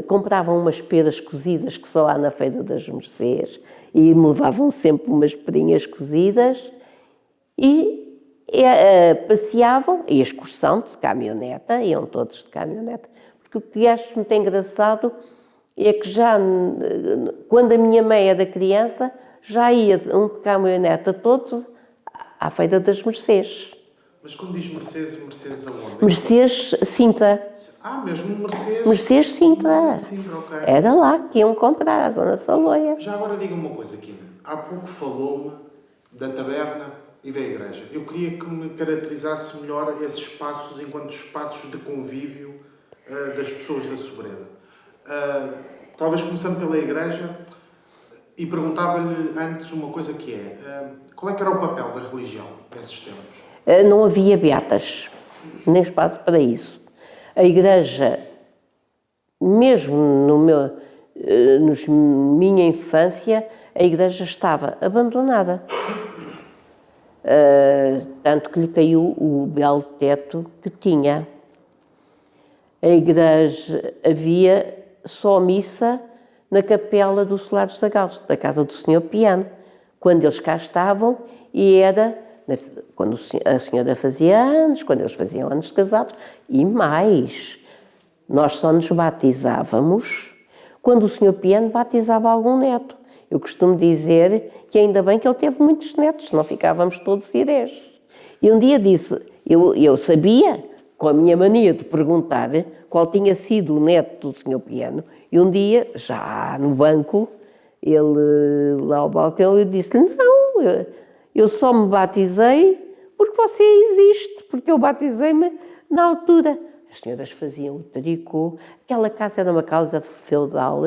Compravam umas peras cozidas que só há na Feira das Mercês e me levavam sempre umas perinhas cozidas e passeavam, e a excursão de caminhoneta, iam todos de caminhoneta, porque o que acho muito engraçado é que já, quando a minha mãe era criança, já ia um caminhonete a todos à Feira das Mercês. Mas quando diz Mercedes, Mercedes aonde? Mercês Sintra. Mesmo Mercedes. Mercês Sintra. Sintra, ok. Era lá que iam comprar, a Zona Saloia. Já agora diga-me uma coisa, Quina. Há pouco falou-me da taberna e da igreja. Eu queria que me caracterizasse melhor esses espaços enquanto espaços de convívio das pessoas da Sobreda. Talvez começando pela igreja, e perguntava-lhe antes uma coisa que é, qual é que era o papel da religião nesses tempos? Não havia beatas, nem espaço para isso. A igreja, mesmo minha infância, a igreja estava abandonada. Tanto que lhe caiu o belo teto que tinha. A igreja, havia só missa na capela do Solar dos Zagalos, da casa do Sr. Piano, quando eles cá estavam, e era quando a senhora fazia anos, quando eles faziam anos de casados, e mais. Nós só nos batizávamos quando o Sr. Piano batizava algum neto. Eu costumo dizer que ainda bem que ele teve muitos netos, senão ficávamos todos irés. E um dia disse, eu sabia, com a minha mania de perguntar qual tinha sido o neto do Sr. Piano, e um dia, já no banco, ele lá ao balcão, eu disse-lhe, não, eu só me batizei porque você existe, porque eu batizei-me na altura. As senhoras faziam o tricô, aquela casa era uma casa feudal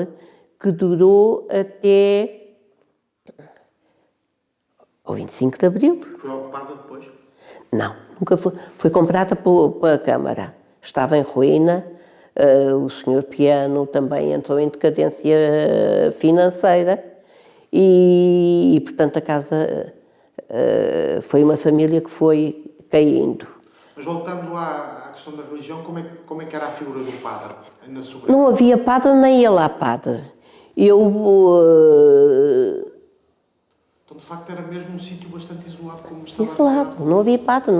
que durou até o 25 de Abril. Foi ocupada depois? Não, nunca foi comprada pela Câmara. Estava em ruína, o Sr. Piano também entrou em decadência financeira e portanto, a casa foi uma família que foi caindo. Mas voltando à questão da religião, como é que era a figura do padre na Sobreda? Não havia padre, nem ia lá padre. Então, de facto, era mesmo um sítio bastante isolado, como estava Isolado, a dizer. não havia padre.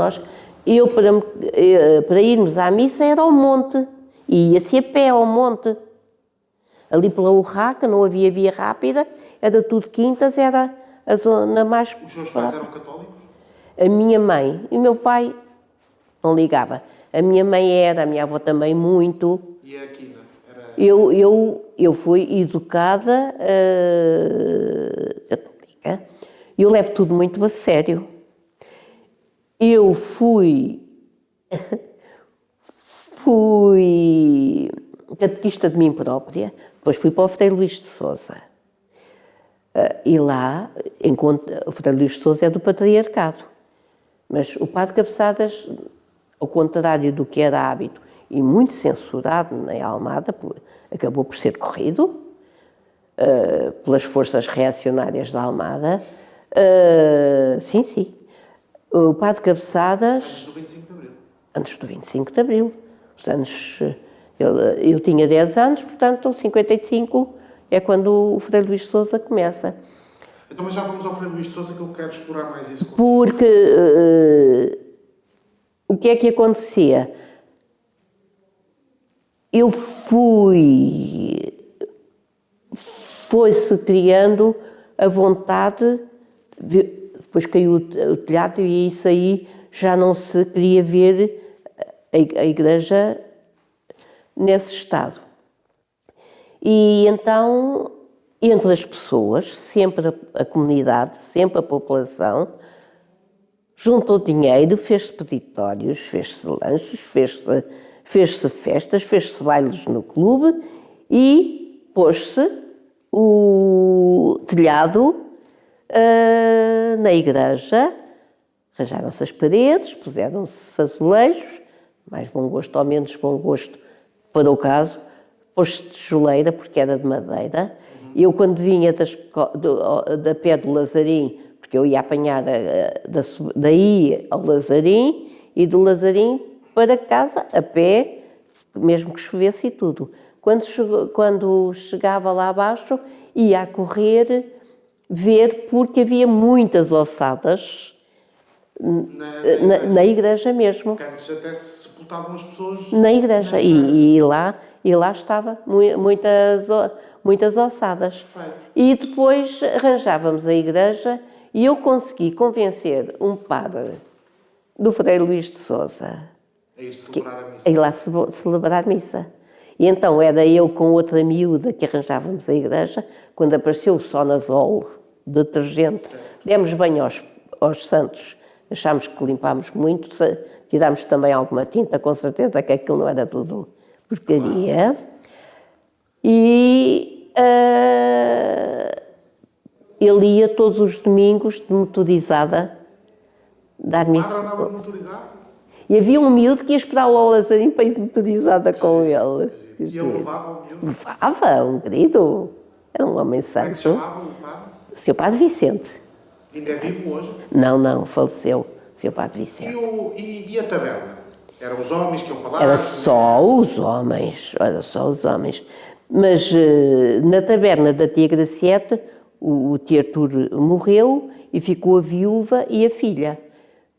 Para irmos à missa era ao monte, e ia-se a pé ao monte. Ali pela Urraca não havia via rápida, era tudo quintas, era a zona mais... Os seus pais eram católicos? A minha mãe e o meu pai não ligava. A minha mãe era, a minha avó também muito. E a Quina? Era... Eu fui educada católica. Eu levo tudo muito a sério. Eu fui catequista de mim própria, depois fui para o Frei Luís de Sousa. E lá, o Frei Luís de Sousa é do patriarcado. Mas o padre Cabeçadas, ao contrário do que era hábito, e muito censurado na Almada, acabou por ser corrido pelas forças reacionárias da Almada. Sim. O padre Cabeçadas... Antes do 25 de Abril. Antes do 25 de Abril. Os anos, eu tinha 10 anos, portanto, 55 é quando o Frei Luís de Sousa começa. Então, mas já vamos ao Frei Luís de Sousa, que eu quero explorar mais isso. Porque o que é que acontecia? Foi-se criando a vontade, depois caiu o telhado e isso aí já não se queria ver a igreja nesse estado. E então, entre as pessoas, sempre a comunidade, sempre a população, juntou dinheiro, fez-se peditórios, fez-se lanches, fez-se festas, fez-se bailes no clube e pôs-se o telhado na igreja, arranjaram-se as paredes, puseram-se azulejos, mais bom gosto ou menos bom gosto para o caso, pôs-se tijoleira porque era de madeira. Eu, quando vinha da pé do Lazarim, porque eu ia apanhar daí ao Lazarim e do Lazarim para casa, a pé, mesmo que chovesse e tudo. Quando chegava lá abaixo, ia a correr, ver, porque havia muitas ossadas na igreja mesmo. Porque antes até se sepultavam as pessoas... Na igreja. E lá E lá estava, muitas ossadas. E depois arranjávamos a igreja e eu consegui convencer um padre do Frei Luís de Sousa A ir celebrar a missa. a ir lá celebrar missa. E então era eu com outra miúda que arranjávamos a igreja, quando apareceu o Sonazol, detergente, demos banho aos santos, achámos que limpámos muito, tirámos também alguma tinta, com certeza que aquilo não era tudo porcaria. E ele ia todos os domingos de motorizada dar missa. Andava motorizado? E havia um miúdo que ia esperar o Lazarinho para ir motorizada com ele. E ele levava o miúdo? Levava, um querido. Era um homem Como é que se santo. chamava o padre? O Sr. Padre Vicente. Ainda é vivo hoje? Não, faleceu. O Sr. Padre E, Vicente. e a taberna? Eram os homens que iam para lá? Era só os homens, Mas na taberna da tia Graciete, o tia Artur morreu e ficou a viúva e a filha.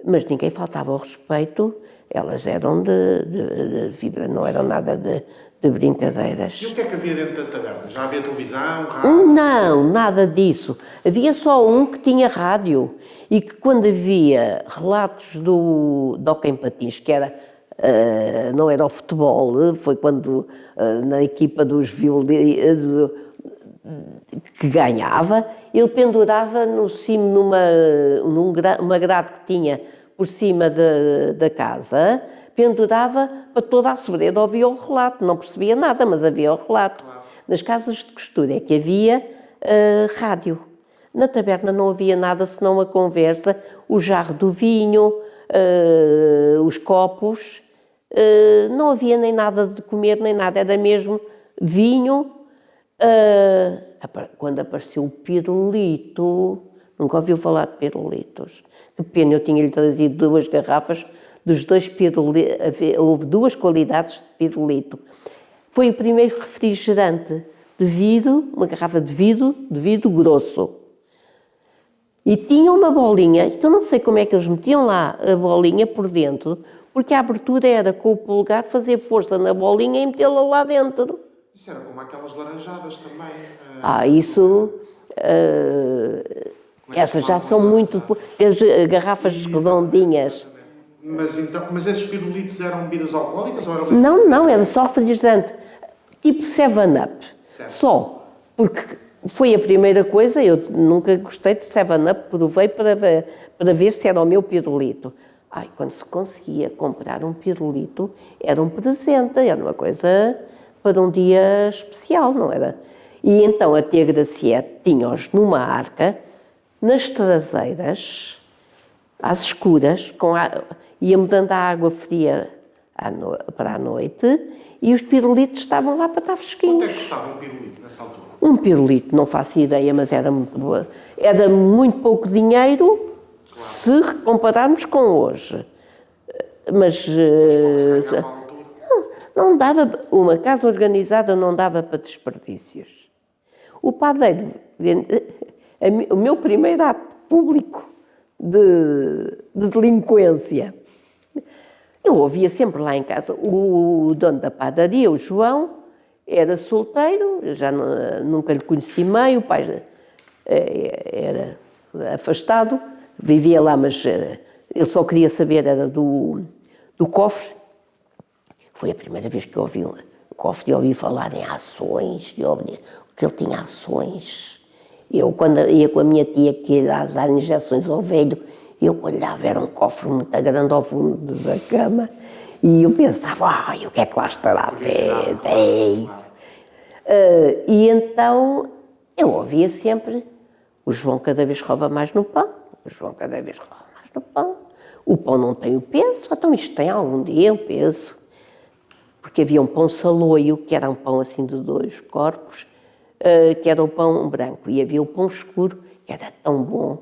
Mas ninguém faltava ao respeito, elas eram de fibra, não eram nada de brincadeiras. E o que é que havia dentro da taberna? Já havia televisão, rádio? Não, nada disso. Havia só um que tinha rádio e que quando havia relatos do Hockey em Patins, que era, não era o futebol, foi quando na equipa dos violinos que ganhava, ele pendurava no cimo, numa grade que tinha por cima da casa, pendurava para toda a sobreda, ouvia o relato, não percebia nada, mas havia o relato. Nas casas de costura é que havia rádio. Na taberna não havia nada senão a conversa, o jarro do vinho, os copos, não havia nem nada de comer, nem nada, era mesmo vinho. Quando apareceu o pirulito, nunca ouviu falar de pirulitos. Que pena, eu tinha-lhe trazido 2 garrafas dos 2 pirulitos, houve 2 qualidades de pirulito. Foi o primeiro refrigerante de vidro, uma garrafa de vidro grosso. E tinha uma bolinha, que eu não sei como é que eles metiam lá a bolinha por dentro, porque a abertura era com o polegar fazer força na bolinha e metê-la lá dentro. Isso era como aquelas laranjadas também. Isso... essas já são muito... As garrafas redondinhas. Mas esses pirulitos eram bebidas alcoólicas ou eram... Não, era só refrigerante. Tipo 7-Up. Só. Porque foi a primeira coisa, eu nunca gostei de 7-Up, provei para ver se era o meu pirulito. Quando se conseguia comprar um pirulito, era um presente, era uma coisa para um dia especial, não era? E então a tia Graciete tinha-os numa arca, nas traseiras, às escuras, ia-me dando a água fria para a noite e os pirulitos estavam lá para estar fresquinhos. Quanto é que custava um pirulito nessa altura? Um pirulito, não faço ideia, mas era muito pouco dinheiro, se compararmos com hoje. Mas não dava, uma casa organizada não dava para desperdícios. O padeiro, o meu primeiro ato público de delinquência, eu ouvia sempre lá em casa, o dono da padaria, o João, era solteiro, já nunca lhe conheci meio, o pai era afastado, vivia lá, mas ele só queria saber era do cofre. Foi a primeira vez que eu ouvi um cofre e ouvi falar em ações, que ele tinha ações. Eu, quando ia com a minha tia que ia dar injeções ao velho, eu olhava, era um cofre muito grande ao fundo da cama, e eu pensava, o que é que lá estará dentro? E então eu ouvia sempre, o João cada vez rouba mais no pão, o pão não tem o peso, então isto tem algum dia o peso. Porque havia um pão saloio, que era um pão assim de 2 corpos, que era o pão branco, e havia o pão escuro, que era tão bom.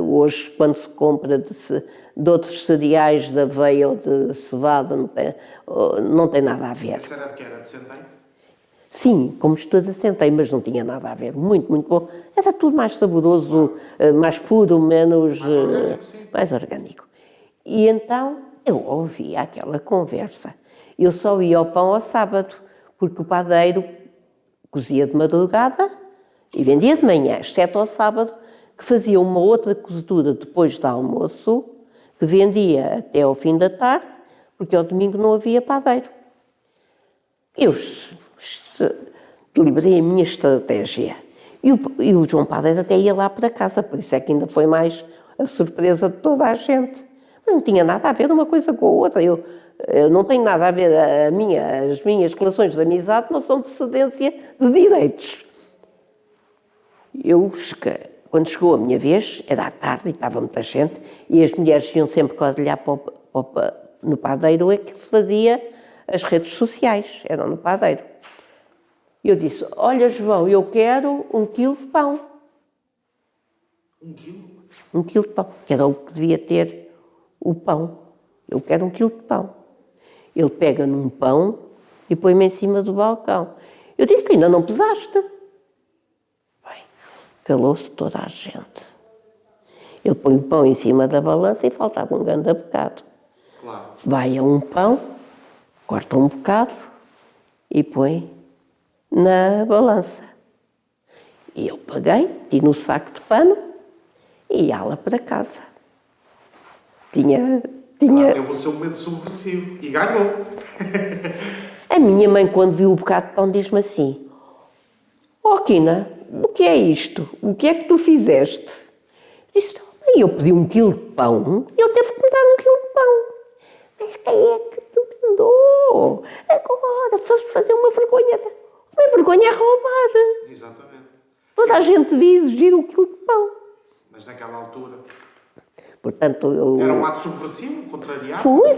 Hoje, quando se compra de outros cereais, de aveia ou de cevada, não tem nada a ver. Essa era de que era? De centeio? Sim, como mistura de centeio, mas não tinha nada a ver. Muito, muito bom. Era tudo mais saboroso, mais puro, menos... orgânico, sim. Mais orgânico. E então eu ouvia aquela conversa. Eu só ia ao pão ao sábado, porque o padeiro cozia de madrugada e vendia de manhã, exceto ao sábado, que fazia uma outra cozedura depois do almoço, que vendia até ao fim da tarde, porque ao domingo não havia padeiro. Eu deliberei a minha estratégia. E o João Padeiro até ia lá para casa, por isso é que ainda foi mais a surpresa de toda a gente. Mas não tinha nada a ver uma coisa com a outra. Eu não tenho nada a ver, as minhas relações de amizade não são de cedência de direitos. Quando chegou a minha vez, era à tarde e estava muita gente, e as mulheres iam sempre olhar no padeiro, é que se fazia as redes sociais, eram no padeiro. E eu disse, olha João, eu quero 1 quilo de pão. 1 quilo? 1 quilo de pão, que era o que devia ter o pão. Eu quero 1 quilo de pão. Ele pega num pão e põe-me em cima do balcão. Eu disse, ainda não pesaste? Bem, calou-se toda a gente. Ele põe o pão em cima da balança e faltava um grande bocado. Claro. Vai a um pão, corta um bocado e põe na balança. E eu paguei, tinha no saco de pano e ia lá para casa. Teve o seu momento subversivo e ganhou. A minha mãe, quando viu o bocado de pão, diz-me assim, Quina, o que é isto? O que é que tu fizeste? Disse, eu pedi 1 quilo de pão e ele teve que me dar 1 quilo de pão. Mas quem é que te mandou? Agora foste fazer uma vergonha. Uma vergonha é roubar. Exatamente. Toda a gente devia exigir 1 quilo de pão. Mas naquela altura... Portanto, Era um ato subversivo, contrariado? Foi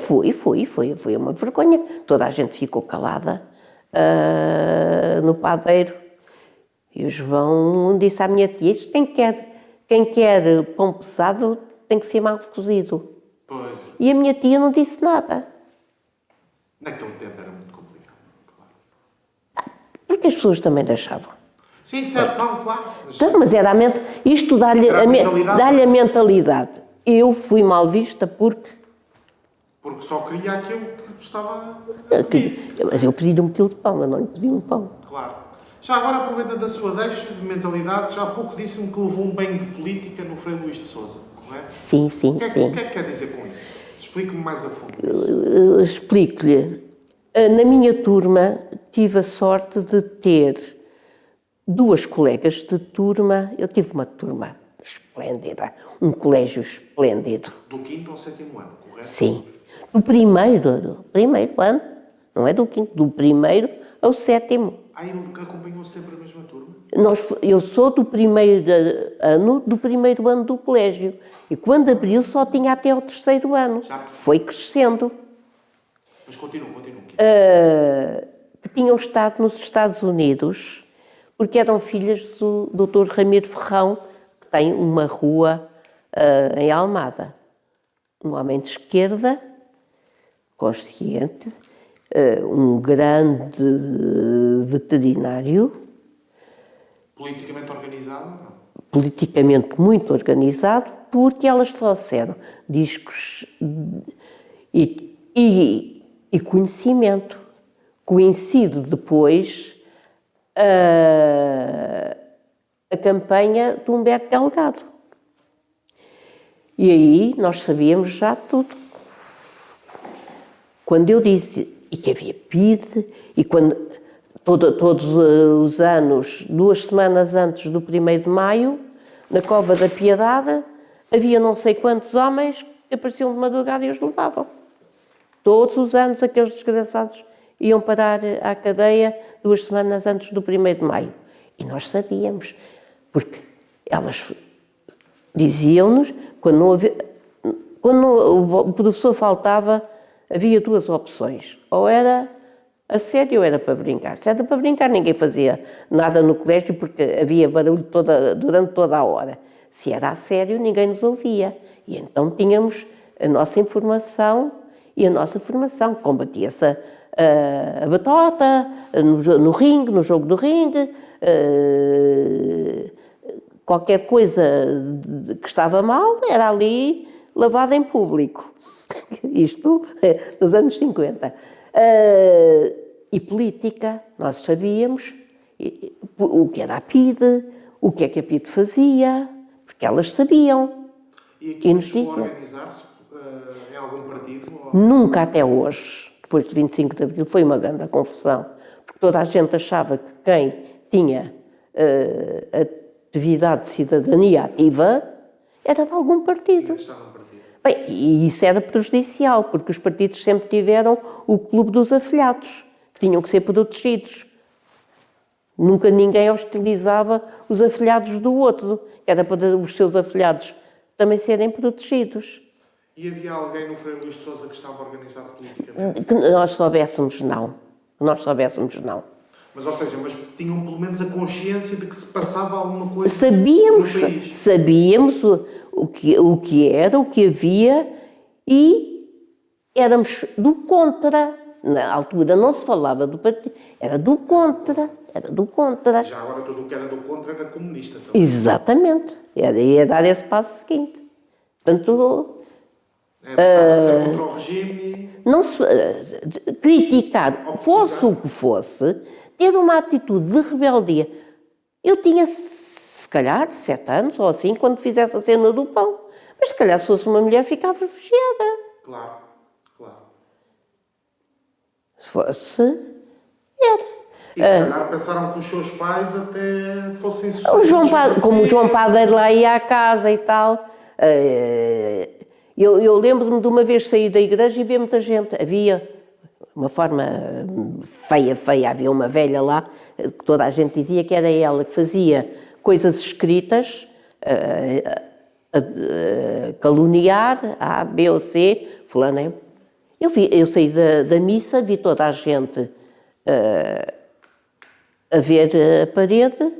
uma vergonha. Toda a gente ficou calada no padeiro. E o João disse à minha tia, quem quer pão pesado tem que ser mal cozido. Pois. E a minha tia não disse nada. Naquele tempo era muito complicado, claro. Porque as pessoas também deixavam. Sim, certo, não, claro. Mas era isto dá-lhe a mentalidade. Eu fui mal vista porque só queria aquilo que estava a pedir. Mas eu pedi-lhe 1 quilo de pão, mas não lhe pedi um pão. Claro. Já agora, aproveitando a sua deixa de mentalidade, já há pouco disse-me que levou um banho de política no Frei Luís de Sousa, correto? Sim. O que é que quer dizer com isso? Explique-me mais a fundo. Explico-lhe. Na minha turma, tive a sorte de ter 2 colegas de turma. Eu tive uma turma esplêndida, um colégio esplêndido. Do 5º ao 7º ano, correto? Sim. Do primeiro ano, não é do 5º, do 1º ao 7º. Ele acompanhou sempre a mesma turma? Eu sou do 1º ano do colégio. E quando abriu só tinha até ao 3º ano. Foi crescendo. Mas continua. Que tinham estado nos Estados Unidos, porque eram filhas do Dr. Ramiro Ferrão, que tem uma rua em Almada. Um homem de esquerda, consciente, um grande veterinário. Politicamente organizado? Não? Politicamente muito organizado, porque elas trouxeram discos e conhecimento. Coincide depois a campanha de Humberto Delgado. E aí nós sabíamos já tudo. Quando eu disse, e que havia PIDE, e quando todos os anos, 2 semanas antes do 1º de Maio, na Cova da Piedade, havia não sei quantos homens que apareciam de madrugada e os levavam. Todos os anos aqueles desgraçados iam parar à cadeia 2 semanas antes do 1º de Maio. E nós sabíamos, porque elas diziam-nos, quando o professor faltava, havia 2 opções. Ou era a sério ou era para brincar. Se era para brincar, ninguém fazia nada no colégio, porque havia barulho durante toda a hora. Se era a sério, ninguém nos ouvia. E então tínhamos a nossa informação e a nossa formação. Combatia-se a batota, no ringue, no jogo do ringue, qualquer coisa que estava mal era ali lavada em público. Isto nos anos 50. E política, nós sabíamos o que era a PIDE, o que é que a PIDE fazia, porque elas sabiam. E aquilo chegou a organizar-se em algum partido? Ou... Nunca até hoje, depois de 25 de Abril, foi uma grande confusão, porque toda a gente achava que quem tinha atividade de cidadania ativa era de algum partido. Bem, e isso era prejudicial, porque os partidos sempre tiveram o clube dos afilhados, que tinham que ser protegidos. Nunca ninguém hostilizava os afilhados do outro, era para os seus afilhados também serem protegidos. E havia alguém no Frei Luís de Sousa que estava organizado politicamente? Que nós soubéssemos, não. Que nós soubéssemos, não. Mas, ou seja, mas tinham pelo menos a consciência de que se passava alguma coisa sabíamos, no país? Sabíamos o que era, o que havia e éramos do contra. Na altura não se falava do partido, era do contra. Já agora tudo o que era do contra era comunista também. Exatamente. Ia dar esse passo seguinte. Portanto... ser contra o regime... Não se, criticar, fosse o que fosse, ter uma atitude de rebeldia. Eu tinha, se calhar, 7 anos ou assim, quando fizesse a cena do pão. Mas se calhar se fosse uma mulher ficava refugiada. Claro. Se fosse, era. E se calhar pensaram que os seus pais até fossem como o João Padeiro lá ia à casa e tal. Eu lembro-me de uma vez sair da igreja e ver muita gente. Havia uma forma feia. Havia uma velha lá, que toda a gente dizia que era ela, que fazia coisas escritas, caluniar, A, B ou C, fulano. Eu saí da missa, vi toda a gente a ver a parede,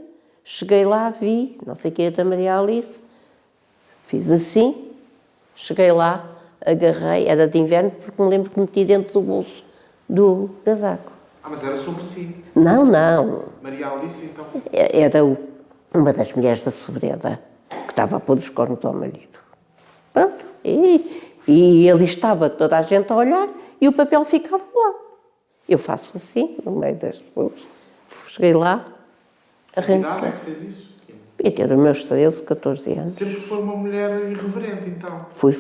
cheguei lá, vi, não sei o que é da Maria Alice, fiz assim, cheguei lá, agarrei, era de inverno, porque me lembro que meti dentro do bolso do casaco. Mas era sobre si? Não. Maria Alice, então? Era uma das mulheres da sobreda, que estava a pôr os cornos ao marido. Pronto, e ele estava toda a gente a olhar e o papel ficava lá. Eu faço assim, no meio das pessoas. Cheguei lá, arranquei. Que idade é que fez isso? Eu tinha os meus 13, 14 anos. Sempre foi uma mulher irreverente, então? Fui.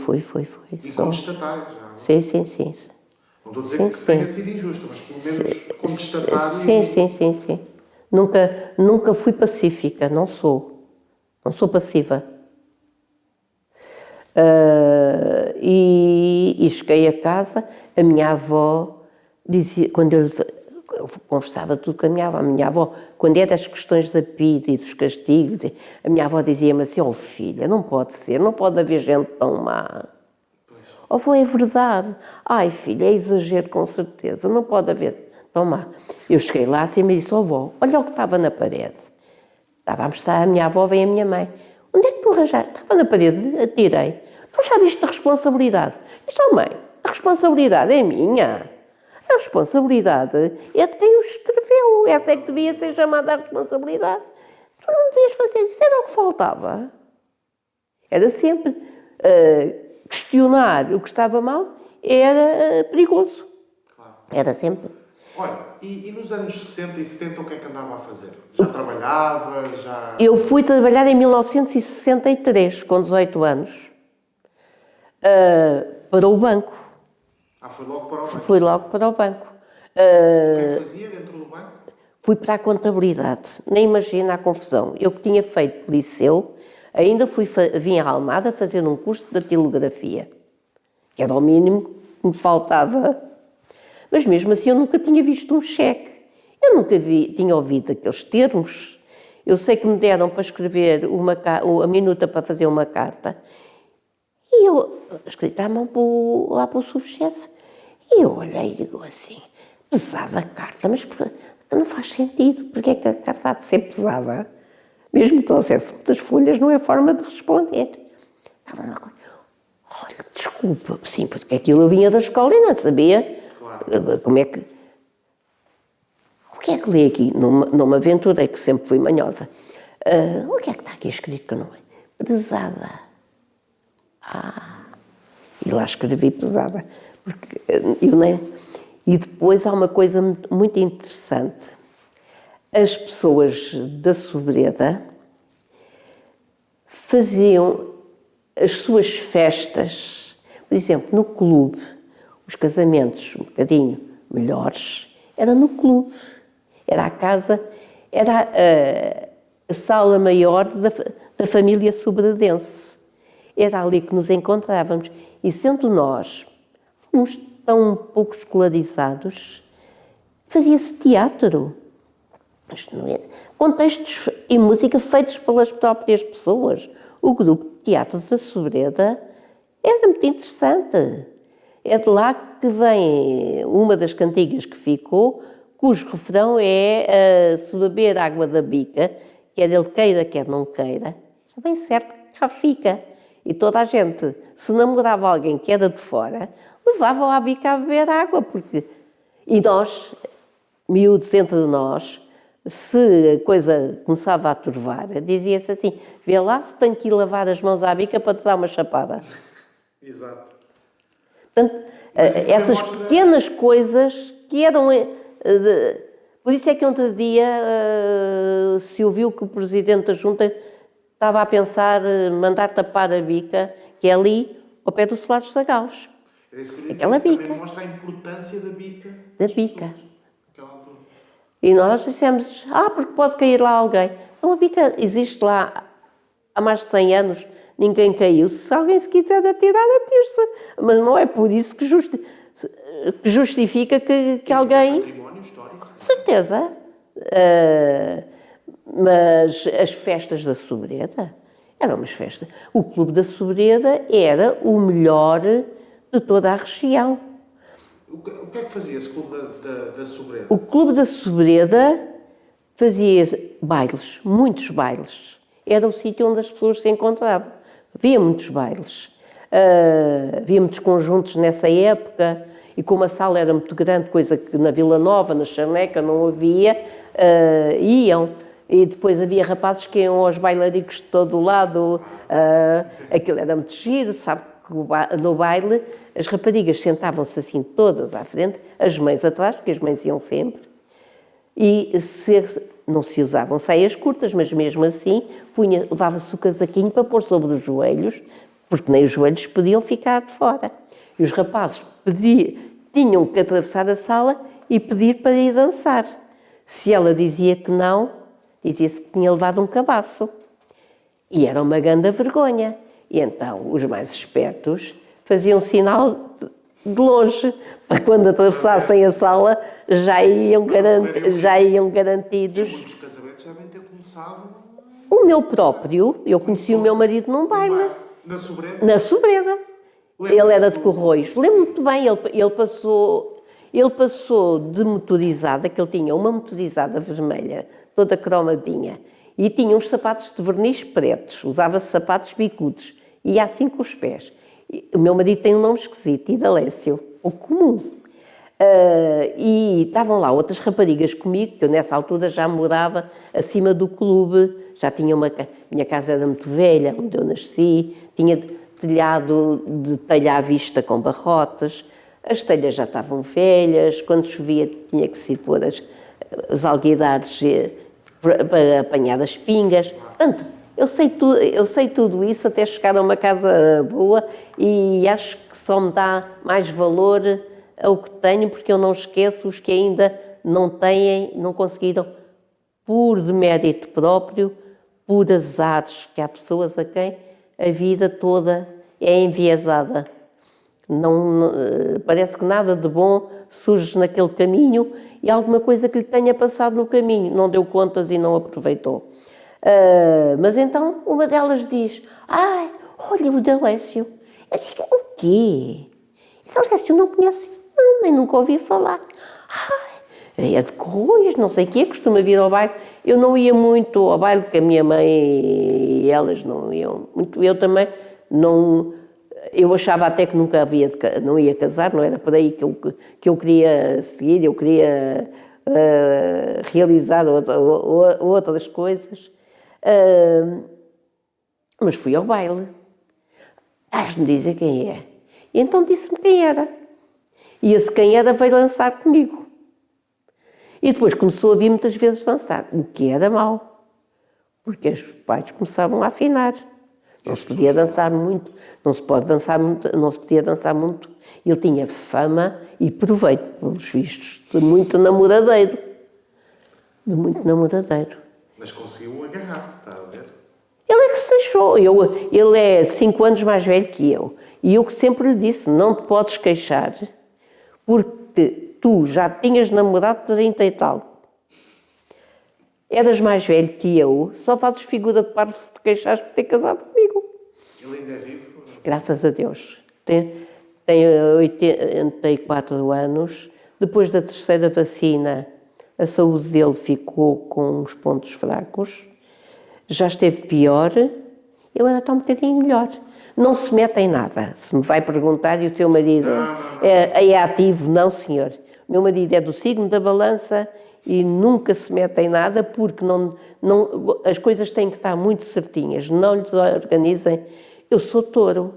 E contestatária, já? Sim. Não estou a dizer que tenha sido injusta, mas pelo menos contestatária. Sim. Nunca fui pacífica, não sou. Não sou passiva. E cheguei a casa, a minha avó dizia, quando eu conversava tudo com a minha avó, quando é das questões da PIDE e dos castigos, a minha avó dizia-me assim, filha, não pode ser, não pode haver gente tão má. Avó, é verdade. Ai, filha, é exagero com certeza, não pode haver tão má. Eu cheguei lá assim e me disse, avó, olha o que estava na parede. Estava a mostrar, a minha avó veio a minha mãe. Onde é que tu arranjaste? Estava na parede, atirei. Tu já viste a responsabilidade? Disse, mãe, a responsabilidade é minha. A responsabilidade é de quem o escreveu. Essa é que devia ser chamada a responsabilidade. Tu não devias fazer isso. Era o que faltava. Era sempre questionar o que estava mal, era perigoso. Claro. Era sempre. Olha, e nos anos 60 e 70 o que é que andava a fazer? Já trabalhava? Eu fui trabalhar em 1963, com 18 anos, para o banco. Foi logo para o banco? Fui logo para o banco. O que é que fazia dentro do banco? Fui para a contabilidade. Nem imagina a confusão. Eu que tinha feito liceu, ainda vim à Almada fazer um curso de datilografia, que era o mínimo que me faltava. Mas mesmo assim eu nunca tinha visto um cheque. Eu nunca tinha ouvido aqueles termos. Eu sei que me deram para escrever a minuta para fazer uma carta. E eu escrevi à mão lá para o subchefe. E eu olhei e digo assim, pesada a carta, mas não faz sentido. Porque é que a carta há de ser pesada? Mesmo que trouxesse muitas folhas, não é forma de responder. Estava uma coisa, olha, desculpa, sim, porque aquilo eu vinha da escola e não sabia. Claro. Como é que... O que é que li aqui? Numa aventura, que sempre fui manhosa. O que é que está aqui escrito que não é? Pesada. E lá escrevi pesada. Porque E depois há uma coisa muito interessante. As pessoas da Sobreda faziam as suas festas, por exemplo, no clube, os casamentos um bocadinho melhores, era no clube, era a casa, era a sala maior da família sobredense. Era ali que nos encontrávamos. E sendo nós uns tão pouco escolarizados, fazia-se teatro. Contextos e música feitos pelas próprias pessoas. O grupo de teatro da Sobreda era muito interessante. É de lá que vem uma das cantigas que ficou, cujo refrão é se beber água da bica, quer ele queira, quer não queira, é bem certo que já fica. E toda a gente, se namorava alguém que era de fora, levava-o à bica a beber água, porque... E nós, miúdos entre nós, se a coisa começava a turvar, dizia-se assim, vê lá se tenho que ir lavar as mãos à bica para te dar uma chapada. Exato. Portanto, essas pequenas coisas que eram... Por isso é que outro dia se ouviu que o Presidente da Junta estava a pensar mandar tapar a bica, que é ali, ao pé do Solar dos Sagaus. É isso que eu ia dizer, Aquela isso bica. também mostra a importância da bica. Da bica. Naquela altura. E nós dissemos, porque pode cair lá alguém. Então a bica existe lá há mais de 100 anos, ninguém caiu. Se alguém se quiser atirar, atire-se. Mas não é por isso que justifica que alguém... Património histórico. Com certeza. Mas as festas da Sobreda eram umas festas. O Clube da Sobreda era o melhor de toda a região. O que é que fazia esse clube da Sobreda? O Clube da Sobreda fazia bailes, muitos bailes. Era o sítio onde as pessoas se encontravam. Havia muitos bailes. Havia muitos conjuntos nessa época e como a sala era muito grande, coisa que na Vila Nova, na Charneca, não havia, iam. E depois havia rapazes que iam aos bailaricos de todo o lado. Aquilo era muito giro, sabe que no baile as raparigas sentavam-se assim todas à frente, as mães atrás, porque as mães iam sempre. E não se usavam saias curtas, mas mesmo assim levava-se o casaquinho para pôr sobre os joelhos, porque nem os joelhos podiam ficar de fora. E os rapazes tinham que atravessar a sala e pedir para ir dançar. Se ela dizia que não, dizia-se que tinha levado um cabaço. E era uma grande vergonha. E então os mais espertos faziam sinal de longe, para quando atravessassem a sala já iam garantidos. E muitos casamentos devem ter começado... O meu próprio, eu conheci o meu marido num baile. Na Sobreda? Na Sobreda. Ele era de Corroios. Lembro-me muito bem, ele passou de motorizada, que ele tinha uma motorizada vermelha, toda cromadinha, e tinha uns sapatos de verniz pretos, usava-se sapatos bicudos, e ia assim com os pés. O meu marido tem um nome esquisito, Idalécio, o comum. E estavam lá outras raparigas comigo, que eu nessa altura já morava acima do clube, já tinha minha casa era muito velha, onde eu nasci, tinha telhado de telha à vista com barrotes, as telhas já estavam velhas, quando chovia tinha que se pôr as alguidares para apanhar as pingas. Portanto, eu sei tudo isso até chegar a uma casa boa e acho que só me dá mais valor ao que tenho, porque eu não esqueço os que ainda não têm, não conseguiram, por demérito próprio, por azares, que há pessoas a quem a vida toda é enviesada. Não, parece que nada de bom surge naquele caminho e alguma coisa que lhe tenha passado no caminho, não deu contas e não aproveitou. Mas então uma delas diz, olha o Dalécio. Eu disse, o quê? O Dalécio não conhece? Não, nem nunca ouvi falar. É de Corroios, não sei o quê, costuma vir ao baile. Eu não ia muito ao baile, porque a minha mãe e elas não iam muito. Eu também não... Eu achava até que nunca não ia casar, não era por aí que eu queria seguir, eu queria realizar outras coisas. Mas fui ao baile. Has-me dizer quem é. E então disse-me quem era. E esse quem era veio dançar comigo. E depois começou a vir muitas vezes dançar, o que era mau, porque os pais começavam a afinar. Não se podia dançar muito, não se pode dançar muito, não se podia dançar muito. Ele tinha fama e proveito, pelos vistos, de muito namoradeiro. De muito namoradeiro. Mas conseguiu agarrar, está a ver? Ele é que se deixou. Ele é 5 anos mais velho que eu. E eu sempre lhe disse, não te podes queixar, porque tu já tinhas namorado 30 e tal. Eras mais velho que eu, só fazes figura de parvo se te queixares por ter casado comigo. Ele ainda é vivo? Graças a Deus. Tem 84 anos. Depois da terceira vacina, a saúde dele ficou com uns pontos fracos. Já esteve pior. Eu ainda estou um bocadinho melhor. Não se mete em nada. Se me vai perguntar, e o teu marido é ativo? Não, senhor. O meu marido é do signo da balança e nunca se mete em nada porque as coisas têm que estar muito certinhas. Não lhes organizem. Eu sou touro.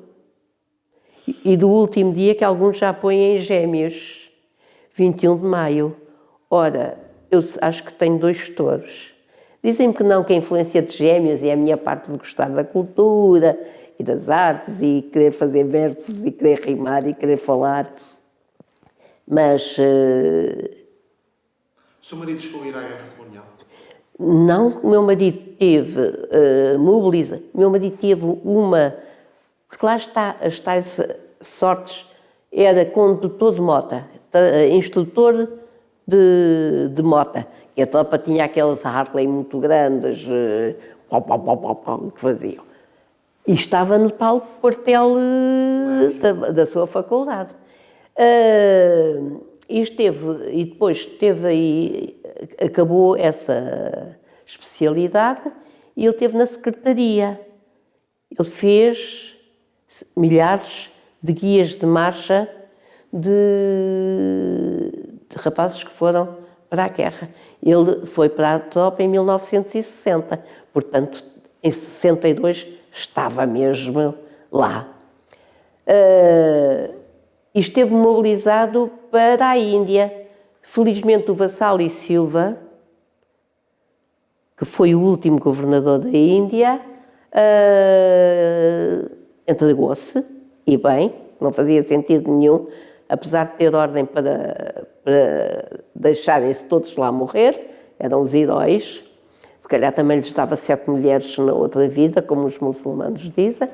E do último dia que alguns já põem em Gêmeos, 21 de maio. Ora, eu acho que tenho 2 touros. Dizem-me que não, que a influência de Gêmeos é a minha parte de gostar da cultura e das artes e querer fazer versos e querer rimar e querer falar. Mas... O seu marido chegou a ir à guerra colonial? Não, o meu marido teve o meu marido teve uma, porque lá está, as tais sortes, era condutor de mota, instrutor de mota, e a tropa tinha aquelas Harley muito grandes, que faziam. E estava no tal quartel da sua faculdade. E depois teve aí, acabou essa especialidade e ele esteve na secretaria. Ele fez milhares de guias de marcha de rapazes que foram para a guerra. Ele foi para a tropa em 1960, portanto, em 62 estava mesmo lá. E esteve mobilizado para a Índia. Felizmente o Vassalli Silva, que foi o último governador da Índia, entregou-se, e bem, não fazia sentido nenhum, apesar de ter ordem para deixarem-se todos lá morrer, eram os heróis, se calhar também lhes dava 7 mulheres na outra vida, como os muçulmanos dizem,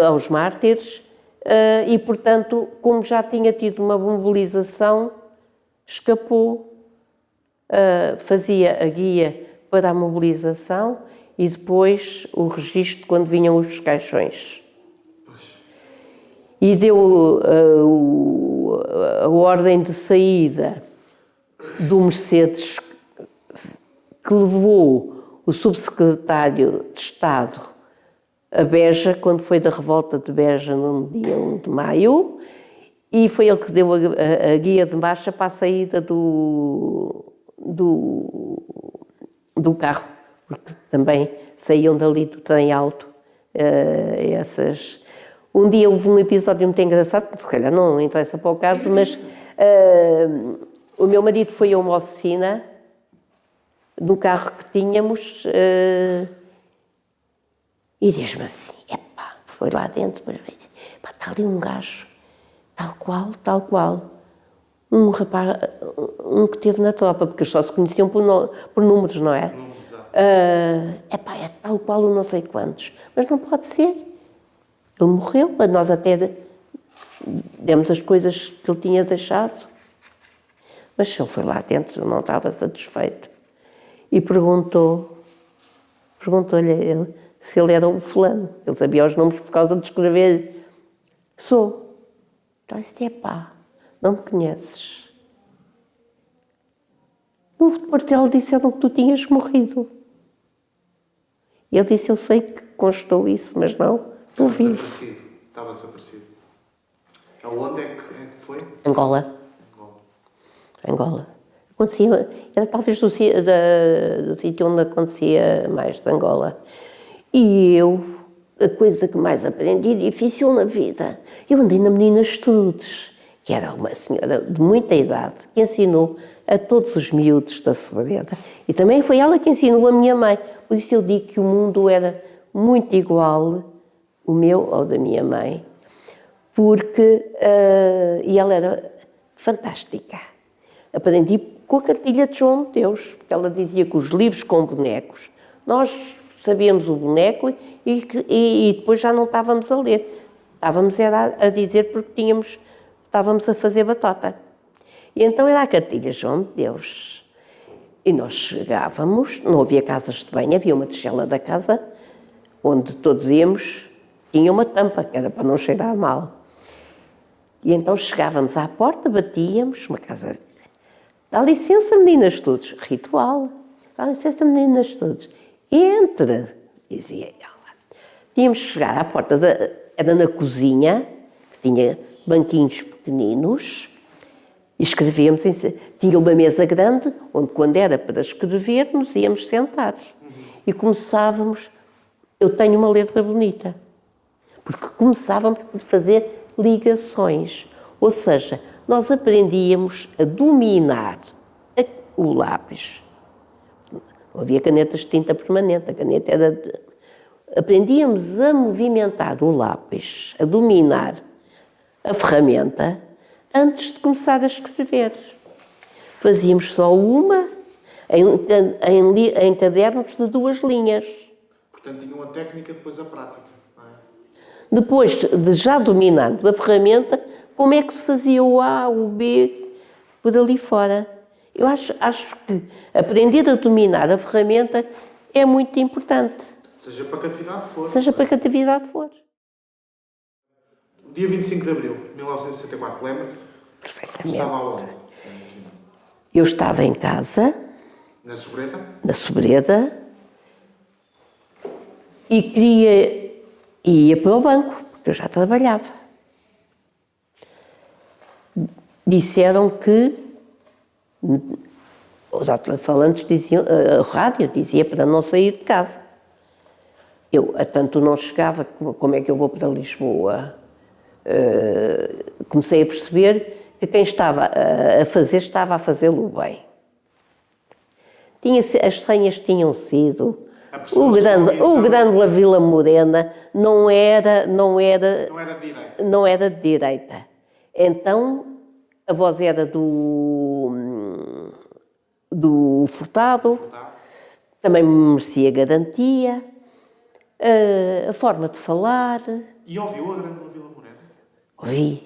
aos mártires, e portanto, como já tinha tido uma mobilização, escapou, fazia a guia para a mobilização e depois o registro quando vinham os caixões. E deu a ordem de saída do Mercedes, que levou o subsecretário de Estado a Beja, quando foi da revolta de Beja no dia 1 de maio, e foi ele que deu a guia de marcha para a saída do carro, porque também saíam dali do trem alto essas... Um dia houve um episódio muito engraçado, que se calhar não interessa para o caso, mas o meu marido foi a uma oficina, no carro que tínhamos, e diz-me assim, epá, foi lá dentro, mas pá, está ali um gajo, tal qual, um rapaz, um que esteve na tropa, porque eles só se conheciam por números, não é? Epá, é tal qual o não sei quantos, mas não pode ser. Ele morreu, nós até demos as coisas que ele tinha deixado. Mas se ele foi lá dentro, não estava satisfeito. E perguntou-lhe a ele se ele era o fulano. Ele sabia os nomes por causa de escrever. Sou. Então disse, epá, não me conheces. No quartel disseram que tu tinhas morrido. E ele disse, eu sei que constou isso, mas não. Estava desaparecido. Aonde é que foi? Angola. Acontecia, era talvez do sítio onde acontecia mais de Angola. E eu, a coisa que mais aprendi, difícil na vida, eu andei na Meninas Trudes, que era uma senhora de muita idade, que ensinou a todos os miúdos da Sobreda. E também foi ela que ensinou a minha mãe. Por isso eu digo que o mundo era muito igual, o meu ao da minha mãe, porque e ela era fantástica. Aprendi com a cartilha de João de Deus, porque ela dizia que os livros com bonecos, nós sabíamos o boneco e depois já não estávamos a ler. Estávamos a dizer porque estávamos a fazer batota. E então era a cartilha João de Deus. E nós chegávamos, não havia casas de banho, havia uma tigela da casa, onde todos íamos, tinha uma tampa, que era para não cheirar mal. E então chegávamos à porta, batíamos, uma casa... Dá licença, meninas todos. Ritual. Dá licença, meninas todos. Entra, dizia ela. Tínhamos que chegar à porta, era na cozinha, que tinha banquinhos pequeninos, e escrevíamos, tinha uma mesa grande, onde quando era para escrever, nos íamos sentar. E começávamos, eu tenho uma letra bonita, porque começávamos por fazer ligações, ou seja, nós aprendíamos a dominar o lápis. Não havia canetas de tinta permanente, a caneta era... Aprendíamos a movimentar o lápis, a dominar a ferramenta, antes de começar a escrever. Fazíamos só uma em cadernos de 2 linhas. Portanto, tinham a técnica, depois a prática. Não é? Depois de já dominarmos a ferramenta, como é que se fazia o A, o B, por ali fora? Eu acho que aprender a dominar a ferramenta é muito importante. Seja para que atividade for. Seja para que atividade for. Dia 25 de abril de 1964, lembra-se? Perfeitamente. Estava aonde? Eu estava em casa, Na Sobreda? na Sobreda, e ia para o banco, porque eu já trabalhava. Disseram que os alto-falantes diziam, a rádio dizia para não sair de casa. Eu, a tanto não chegava, como é que eu vou para Lisboa? Comecei a perceber que quem estava estava a fazê-lo bem. As senhas tinham sido... O grande La Vila Morena não era de direita. Então, a voz era do Furtado, também me merecia garantia, a forma de falar. E ouviu a grande La Vila Morena? Ouvi.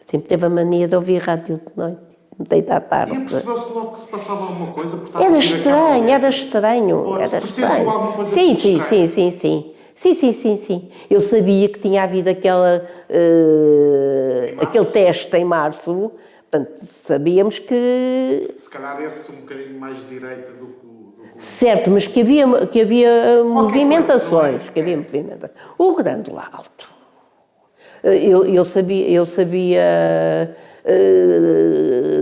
Sempre teve a mania de ouvir rádio de noite, me deitar à tarde. E percebeu-se logo que se passava alguma coisa? Era estranho. Alguma coisa Sim. Eu sabia que tinha havido aquele teste em março, portanto, sabíamos que... Se calhar esse um bocadinho mais de direita do que... Certo, mas que havia movimentações. O grande lá alto. Eu sabia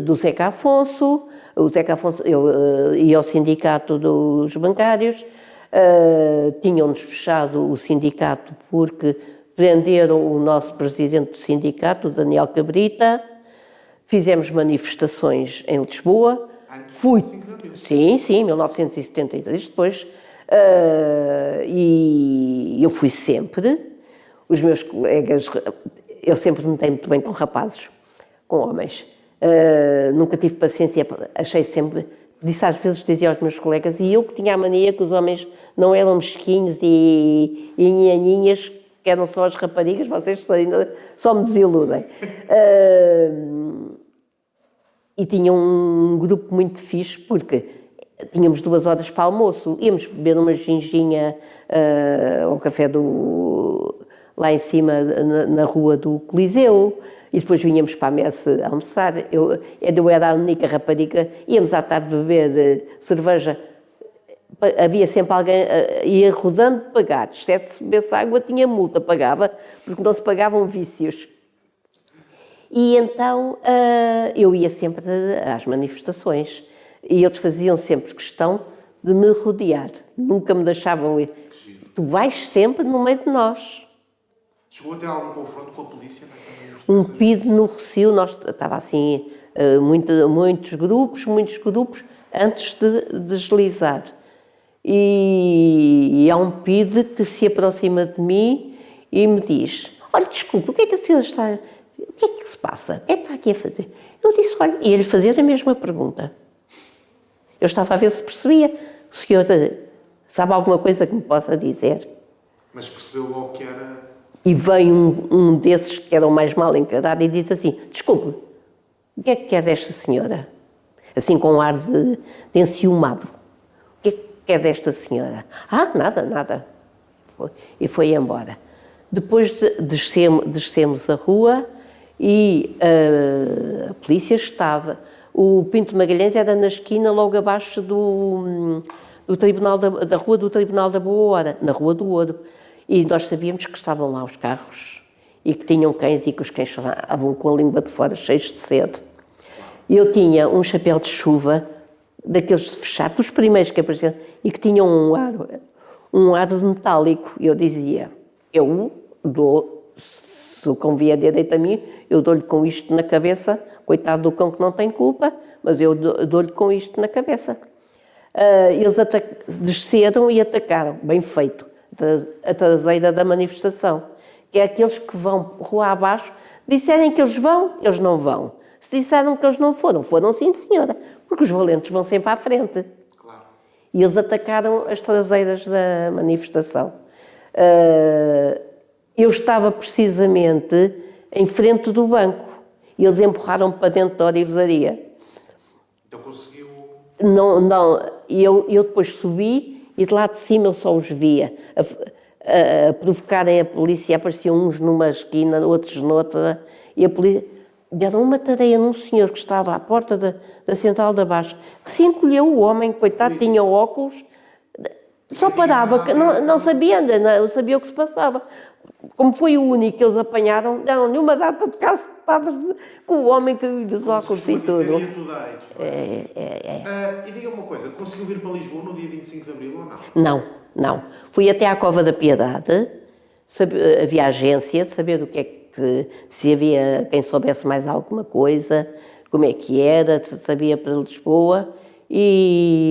do Zeca Afonso. O Zeca Afonso, eu ia ao sindicato dos bancários, tinham-nos fechado o sindicato porque prenderam o nosso presidente do sindicato, o Daniel Cabrita, fizemos manifestações em Lisboa. Fui, sim, 1973, depois, e eu fui sempre, os meus colegas, eu sempre me dei muito bem com rapazes, com homens, nunca tive paciência, achei sempre, disse às vezes, dizia aos meus colegas, e eu que tinha a mania que os homens não eram mesquinhos e nhanhinhas, que eram só as raparigas, vocês só me desiludem. E tinha um grupo muito fixe, porque tínhamos 2 horas para almoço, íamos beber uma ginginha ao café lá em cima, na rua do Coliseu, e depois vinhamos para a messe almoçar. Eu era a única rapariga, íamos à tarde beber cerveja, havia sempre alguém, ia rodando de pagar, exceto se bebesse água tinha multa, pagava, porque não se pagavam vícios. E então eu ia sempre às manifestações e eles faziam sempre questão de me rodear, nunca me deixavam ir. Tu vais sempre no meio de nós. Chegou a ter algum confronto com a polícia nessa Um manifestação? PID no Recio, nós estava assim, muitos grupos, antes de deslizar. E há um PID que se aproxima de mim e me diz: olha, desculpe, o que é que a senhora está... O que é que se passa? O que é que está aqui a fazer? Eu disse: olha, e ele fazer a mesma pergunta. Eu estava a ver se percebia. O senhor sabe alguma coisa que me possa dizer? Mas percebeu logo que era... E veio um desses que era o mais mal encarado e disse assim: desculpe, o que é que quer desta senhora? Assim, com um ar de enciumado. O que é que quer desta senhora? Ah, nada. E foi embora. Depois descemos a rua e a polícia estava. O Pinto Magalhães era na esquina, logo abaixo do Tribunal da Rua do Tribunal da Boa Hora, na Rua do Ouro. E nós sabíamos que estavam lá os carros e que tinham cães e que os cães estavam com a língua de fora, cheios de sede. Eu tinha um chapéu de chuva, daqueles de fechar, dos primeiros que apareceram, e que tinham um aro metálico. Eu dizia: eu dou, se o cão vier direito a mim, eu dou-lhe com isto na cabeça, coitado do cão que não tem culpa, mas eu dou-lhe com isto na cabeça. Eles desceram e atacaram, bem feito, a traseira da manifestação, que é aqueles que vão rua abaixo. Disserem que eles vão, eles não vão. Se disseram que eles não foram, foram sim, senhora, porque os valentes vão sempre à frente. Claro. E eles atacaram as traseiras da manifestação. Eu estava precisamente em frente do banco e eles empurraram-me para dentro da orivesaria. Então conseguiu... Não, eu depois subi e de lá de cima eu só os via a provocarem a polícia. Apareciam uns numa esquina, outros noutra, e a polícia deram uma tareia num senhor que estava à porta da Central da Baixa, que se encolheu. O homem, coitado, tinha óculos, só parava, não sabia o que se passava. Como foi o único que eles apanharam, deram-lhe uma data de cacetadas com o homem que dos óculos e tudo. E diga uma coisa, conseguiu vir para Lisboa no dia 25 de Abril ou não? Não. Fui até à Cova da Piedade, havia agência, saber o que é que, se havia quem soubesse mais alguma coisa, como é que era, sabia para Lisboa, e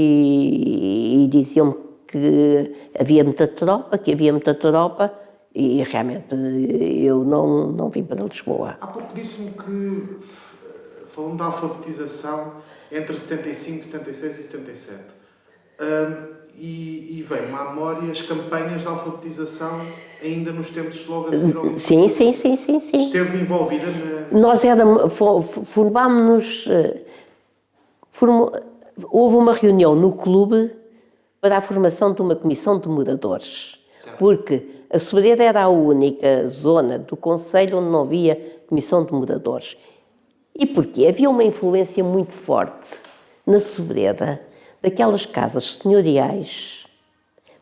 diziam-me que havia muita tropa, e realmente eu não vim para Lisboa. Há pouco disse-me que, falando da alfabetização, entre 75, 76 e 77. E vem-me à memória as campanhas de alfabetização ainda nos tempos logo a seguir ao... Sim. Esteve envolvida na... Nós formámos-nos... Houve uma reunião no clube para a formação de uma comissão de moradores. Certo. Porque a Sobreda era a única zona do concelho onde não havia comissão de moradores. E porquê? Havia uma influência muito forte na Sobreda daquelas casas senhoriais.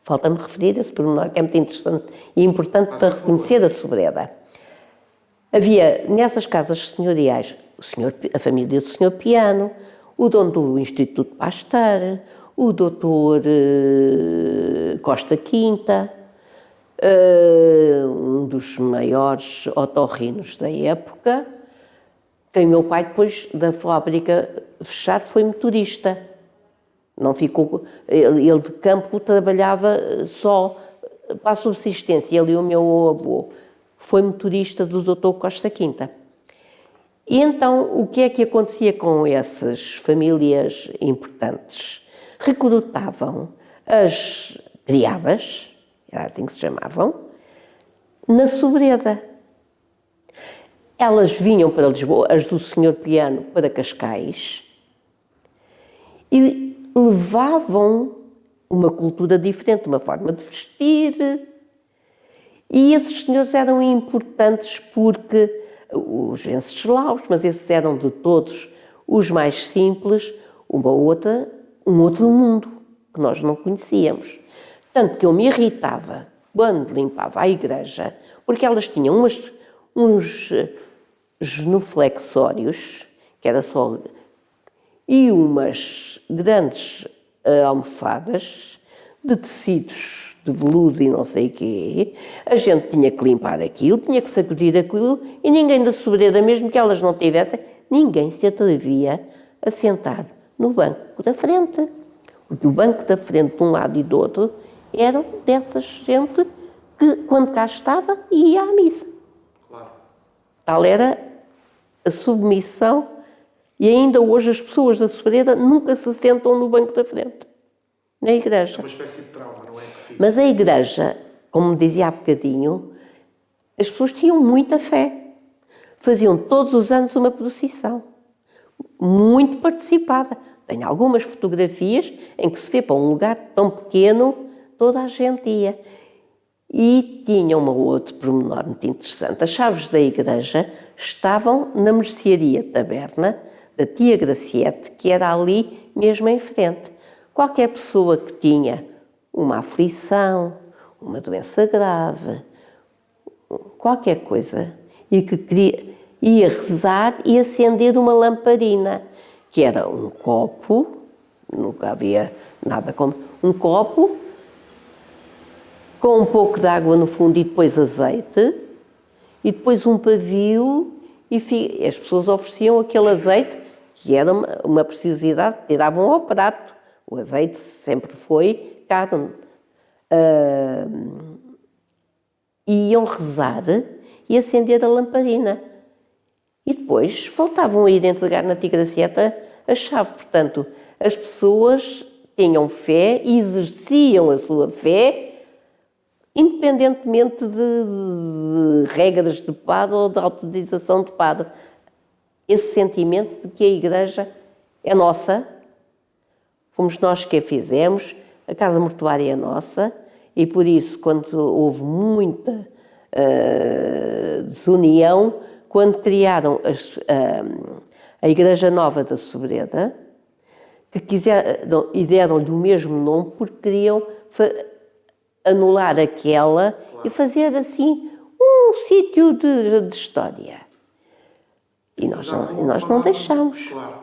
Falta-me referir esse pormenor, que é muito interessante e importante para reconhecer a Sobreda. Havia nessas casas senhoriais a família do Sr. Piano, o dono do Instituto Pasteur, o doutor Costa Quinta, um dos maiores otorrinos da época, quem meu pai, depois da fábrica fechar, foi motorista. Não ficou, ele de campo trabalhava só para a subsistência, ele e o meu avô. Foi motorista do doutor Costa Quinta. E então, o que é que acontecia com essas famílias importantes? Recrutavam as criadas, era assim que se chamavam, na Sobreda. Elas vinham para Lisboa, as do Sr. Piano para Cascais, e levavam uma cultura diferente, uma forma de vestir. E esses senhores eram importantes porque os Venceslaus, mas esses eram de todos os mais simples, um outro mundo que nós não conhecíamos. Tanto que eu me irritava quando limpava a igreja, porque elas tinham uns genuflexórios, que era só, e umas grandes almofadas de tecidos de veludo e não sei o quê, a gente tinha que limpar aquilo, tinha que sacudir aquilo e ninguém da sobreda, mesmo que elas não tivessem, ninguém se atrevia a sentar no banco da frente. Porque o banco da frente, de um lado e do outro, eram dessa gente que, quando cá estava, ia à missa. Claro. Tal era a submissão, e ainda hoje as pessoas da sobreda nunca se sentam no banco da frente, na igreja. É uma espécie de trauma, não é? Que fica. Mas a igreja, como dizia há bocadinho, as pessoas tinham muita fé. Faziam todos os anos uma procissão, muito participada. Tenho algumas fotografias em que se vê para um lugar tão pequeno, toda a gente ia. E tinha um outro pormenor muito interessante. As chaves da igreja estavam na mercearia taberna da tia Graciete, que era ali mesmo em frente. Qualquer pessoa que tinha uma aflição, uma doença grave, qualquer coisa, e que queria, ia rezar e acender uma lamparina, que era um copo, nunca havia nada como um copo, com um pouco de água no fundo e depois azeite, e depois um pavio, e as pessoas ofereciam aquele azeite, que era uma preciosidade, tiravam ao prato. O azeite sempre foi caro. Iam rezar e acender a lamparina. E depois voltavam a ir entregar na tia Gracieta a chave. Portanto, as pessoas tinham fé e exerciam a sua fé independentemente de regras de padre ou de autorização de padre. Esse sentimento de que a igreja é nossa, fomos nós que a fizemos, a casa mortuária é nossa, e por isso, quando houve muita desunião, quando criaram a Igreja Nova da Sobreda, e deram-lhe o mesmo nome porque queriam anular aquela e fazer assim um sítio de história. E nós não deixamos. Claro.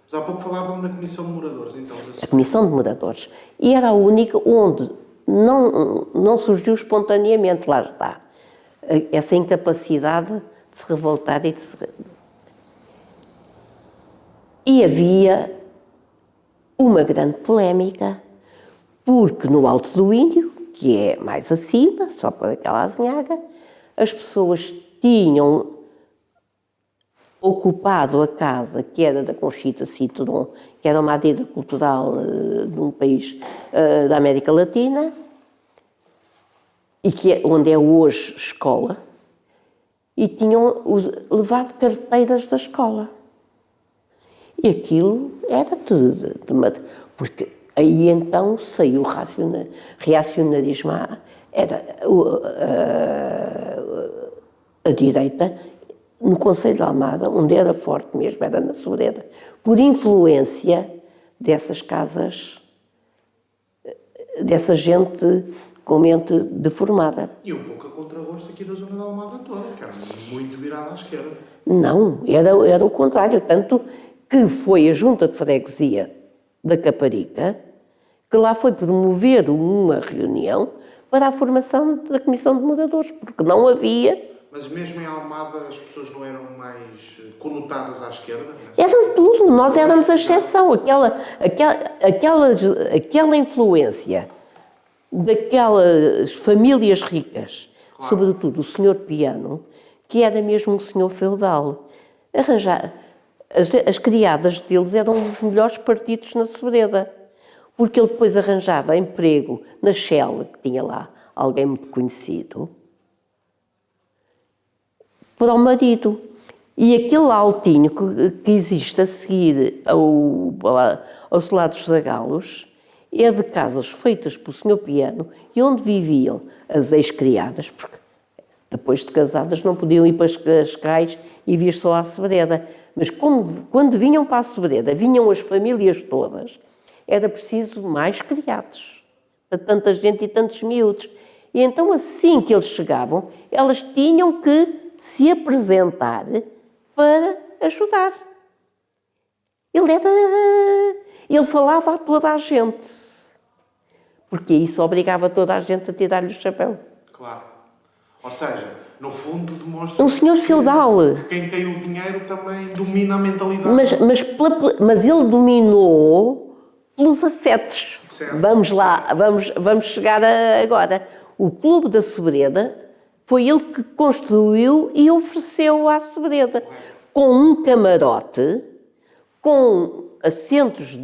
Mas há pouco falávamos da Comissão de Moradores, então. A Comissão de Moradores. E era a única onde não surgiu espontaneamente, lá está, essa incapacidade de se revoltar e de se... E havia uma grande polémica, porque no Alto do Índio, que é mais acima, só por aquela azinhaga, as pessoas tinham ocupado a casa que era da Conchita Citron, que era uma adega cultural de um país da América Latina, e onde é hoje escola, e tinham levado carteiras da escola. E aquilo era tudo, porque aí então saiu o reacionarismo, era a direita, no Conselho de Almada, onde era forte mesmo, era na Sobreda, por influência dessas casas, dessa gente com mente deformada. E um pouco a contragosto aqui da zona da Almada toda, que era muito virada à esquerda. Não, era o contrário, tanto que foi a Junta de Freguesia da Caparica que lá foi promover uma reunião para a formação da Comissão de Moradores, porque não havia... Mas mesmo em Almada as pessoas não eram mais conotadas à esquerda? Eram tudo, nós éramos a exceção. Aquela influência daquelas famílias ricas, claro, sobretudo o senhor Piano, que era mesmo um senhor feudal. As criadas deles eram os melhores partidos na Sobreda, porque ele depois arranjava emprego na Shell, que tinha lá alguém muito conhecido, para o marido. E aquele altinho que existe a seguir ao Solar dos Zagalos é de casas feitas pelo senhor Piano e onde viviam as ex-criadas, porque depois de casadas não podiam ir para as Cascais e vir só à Sobreda. Mas quando vinham para a Sobreda, vinham as famílias todas, era preciso mais criados para tanta gente e tantos miúdos. E então assim que eles chegavam, elas tinham que se apresentar para ajudar. Ele falava a toda a gente. porque isso obrigava toda a gente a tirar-lhe o chapéu. Claro. Ou seja, no fundo demonstra Um senhor feudal. que quem tem o dinheiro também domina a mentalidade. Mas ele dominou pelos afetos. Certo. Vamos lá, vamos chegar agora. O Clube da Sobreda foi ele que construiu e ofereceu à Sobreda, com um camarote, com assentos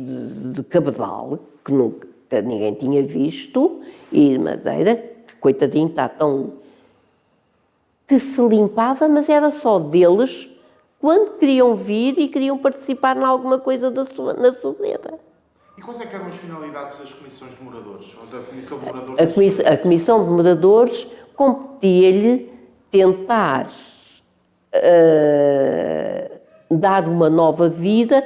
de cabedal, que nunca ninguém tinha visto, e de madeira, que coitadinho está tão... que se limpava, mas era só deles quando queriam vir e queriam participar em alguma coisa na Sobreda. E quais é que eram as finalidades das comissões de moradores? Ou da comissão de moradores? A comissão de moradores competia-lhe tentar dar uma nova vida,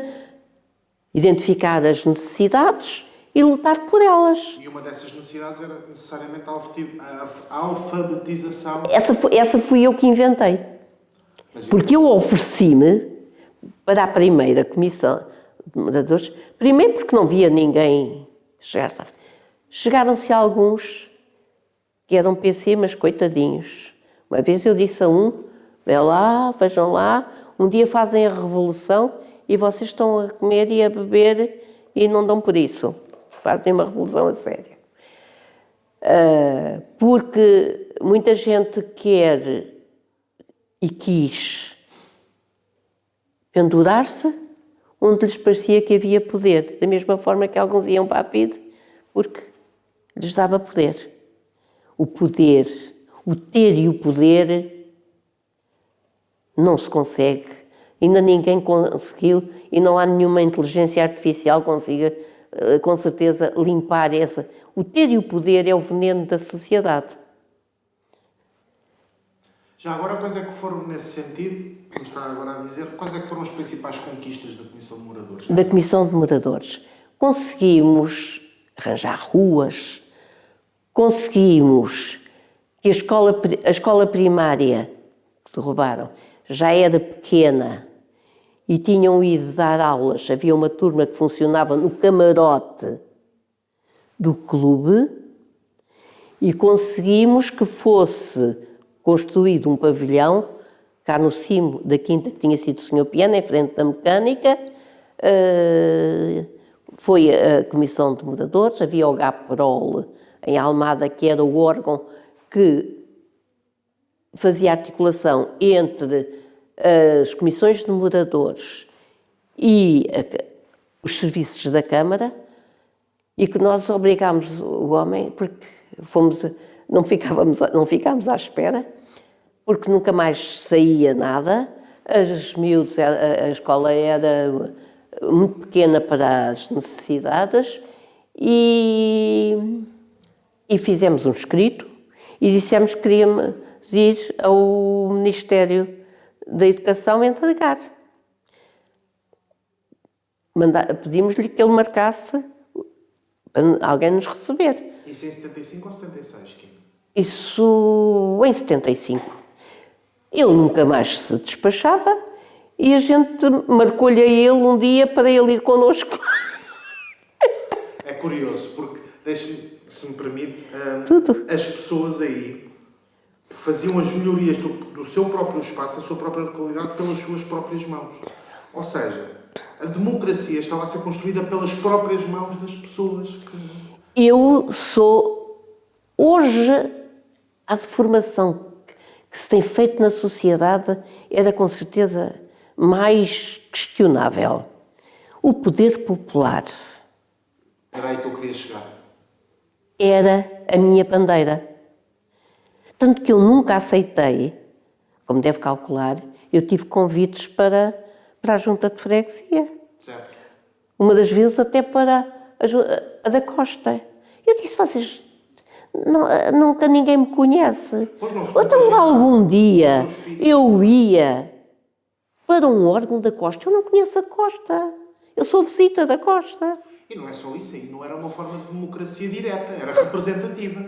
identificar as necessidades e lutar por elas. E uma dessas necessidades era necessariamente a alfabetização. Essa fui eu que inventei. Porque eu ofereci-me para a primeira comissão de moradores, primeiro porque não via ninguém chegar. Chegaram-se alguns que eram PC, mas coitadinhos. Uma vez eu disse a um, vejam lá, um dia fazem a revolução e vocês estão a comer e a beber e não dão por isso. Fazem uma revolução a sério. Porque muita gente quer e quis pendurar-se onde lhes parecia que havia poder, da mesma forma que alguns iam para a PIDE, porque lhes dava poder. O poder, o ter e o poder não se consegue. Ainda ninguém conseguiu e não há nenhuma inteligência artificial que consiga, com certeza, limpar essa. O ter e o poder é o veneno da sociedade. Já agora, quais é que foram, nesse sentido, como está agora a dizer, quais é que foram as principais conquistas da Comissão de Moradores? Da Comissão de Moradores. Conseguimos arranjar ruas, conseguimos que a escola primária, que derrubaram, já era pequena e tinham ido dar aulas. Havia uma turma que funcionava no camarote do clube e conseguimos que fosse construído um pavilhão cá no cimo da quinta que tinha sido o Sr. Piano, em frente da mecânica. Foi a Comissão de Moradores, havia o GAPROL em Almada, que era o órgão que fazia articulação entre as comissões de moradores e os serviços da Câmara, e que nós obrigámos o homem, porque não ficámos à espera, porque nunca mais saía nada. Os miúdos, a escola era muito pequena para as necessidades e fizemos um escrito e dissemos que queríamos ir ao Ministério da Educação entregar. Pedimos-lhe que ele marcasse para alguém nos receber. Isso em 75 ou 76, Kim? Isso em 75. Ele nunca mais se despachava e a gente marcou-lhe a ele um dia para ele ir connosco. É curioso, porque, deixe-me, se me permite, Tudo. as pessoas aí faziam as melhorias do seu próprio espaço, da sua própria localidade, pelas suas próprias mãos. Ou seja, a democracia estava a ser construída pelas próprias mãos das pessoas. Eu sou, hoje, a deformação que se tem feito na sociedade era com certeza mais questionável. O poder popular Era aí que eu queria chegar. era a minha bandeira. Tanto que eu nunca aceitei, como deve calcular, eu tive convites para a Junta de Freguesia. Certo. Uma das vezes até para a da Costa. Eu disse, vocês, nunca ninguém me conhece. Então algum dia eu ia para um órgão da Costa. Eu não conheço a Costa. Eu sou visita da Costa. E não é só isso aí, não era uma forma de democracia direta, era representativa.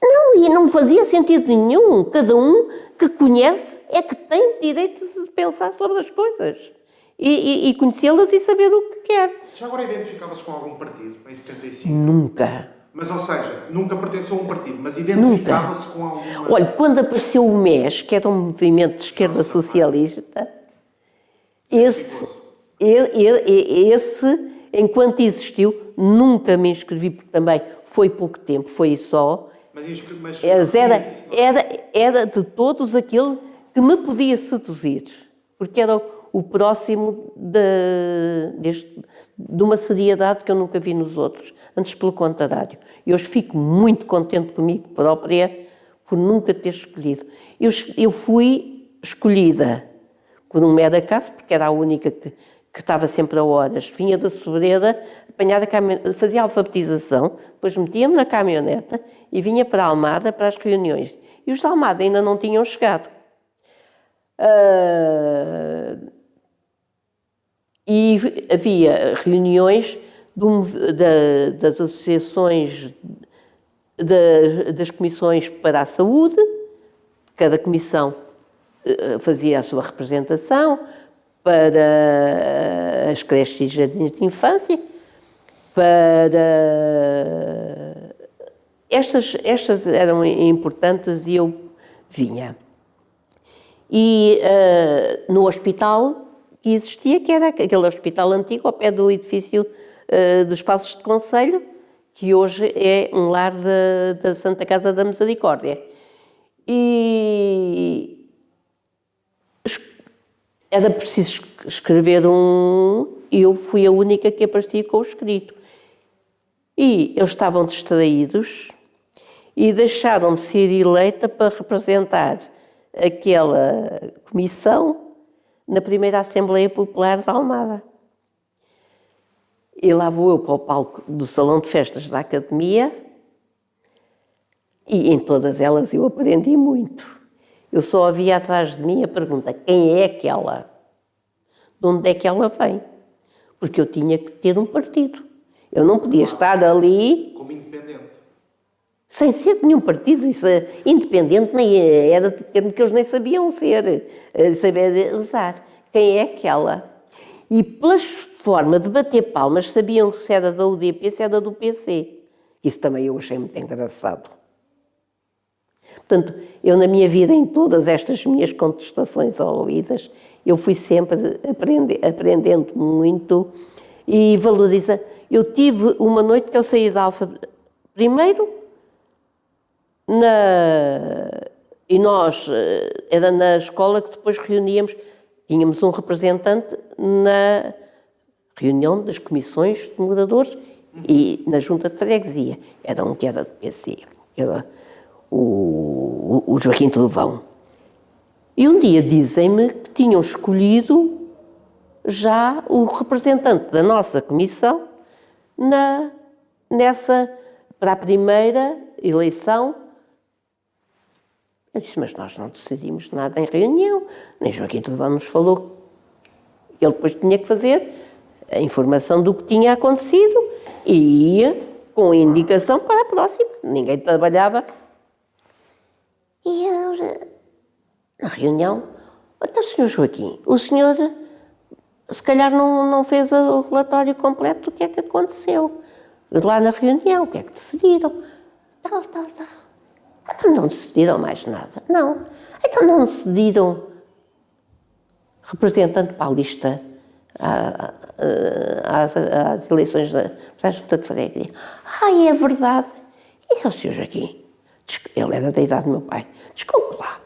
Não, e não fazia sentido nenhum. Cada um que conhece é que tem direito de pensar sobre as coisas. E conhecê-las e saber o que quer. Já agora identificava-se com algum partido, em 75? Nunca. Mas, ou seja, nunca pertenceu a um partido, mas identificava-se com alguma... Olha, quando apareceu o MES, que era um movimento de esquerda socialista, esse, enquanto existiu, nunca me inscrevi, porque também foi pouco tempo, foi só. Mas era de todos aquele que me podia seduzir, porque era o próximo de uma seriedade que eu nunca vi nos outros, antes pelo contrário. E hoje fico muito contente comigo própria por nunca ter escolhido. Eu fui escolhida por um mero acaso, porque era a única que estava sempre a horas. Vinha da Sobreda, fazia a alfabetização, depois metia-me na caminhoneta e vinha para a Almada para as reuniões. E os da Almada ainda não tinham chegado. E havia reuniões das associações, das comissões para a saúde, cada comissão fazia a sua representação, para as creches e jardins de infância, para... Estas eram importantes e eu vinha. E no hospital que existia, que era aquele hospital antigo, ao pé do edifício dos Passos de Conselho, que hoje é um lar da Santa Casa da Misericórdia. E era preciso escrever e eu fui a única que aparecia com o escrito. E eles estavam distraídos e deixaram-me ser eleita para representar aquela comissão na primeira Assembleia Popular da Almada. E lá vou eu para o palco do Salão de Festas da Academia e em todas elas eu aprendi muito. Eu só havia atrás de mim a pergunta: quem é aquela? De onde é que ela vem? Porque eu tinha que ter um partido. Eu não podia estar ali... Como independente. Sem ser de nenhum partido. Isso, independente nem era de termo que eles nem sabiam saber usar. Quem é aquela? E pela forma de bater palmas sabiam se era da UDP, se era do PC. Isso também eu achei muito engraçado. Portanto, eu na minha vida, em todas estas minhas contestações ouvidas, eu fui sempre aprendendo muito e valoriza. Eu tive uma noite que eu saí da Alfa primeiro, e nós, era na escola que depois reuníamos, tínhamos um representante na reunião das comissões de moradores e na junta de freguesia. Era um que era do PC, era o Joaquim Trovão. E um dia dizem-me que tinham escolhido já o representante da nossa comissão para a primeira eleição. Eu disse, mas nós não decidimos nada em reunião, nem Joaquim Trovão nos falou que ele depois tinha que fazer a informação do que tinha acontecido e ia com indicação para a próxima. Ninguém trabalhava. E eu, na reunião, então, Sr. Joaquim, o senhor se calhar não fez o relatório completo do que é que aconteceu lá na reunião, o que é que decidiram. Tal. Então não decidiram mais nada. Não. Então não decidiram representante para a lista às eleições da Junta de Freguesia. É verdade. E o Sr. Joaquim? Ele era da idade do meu pai. Desculpe lá.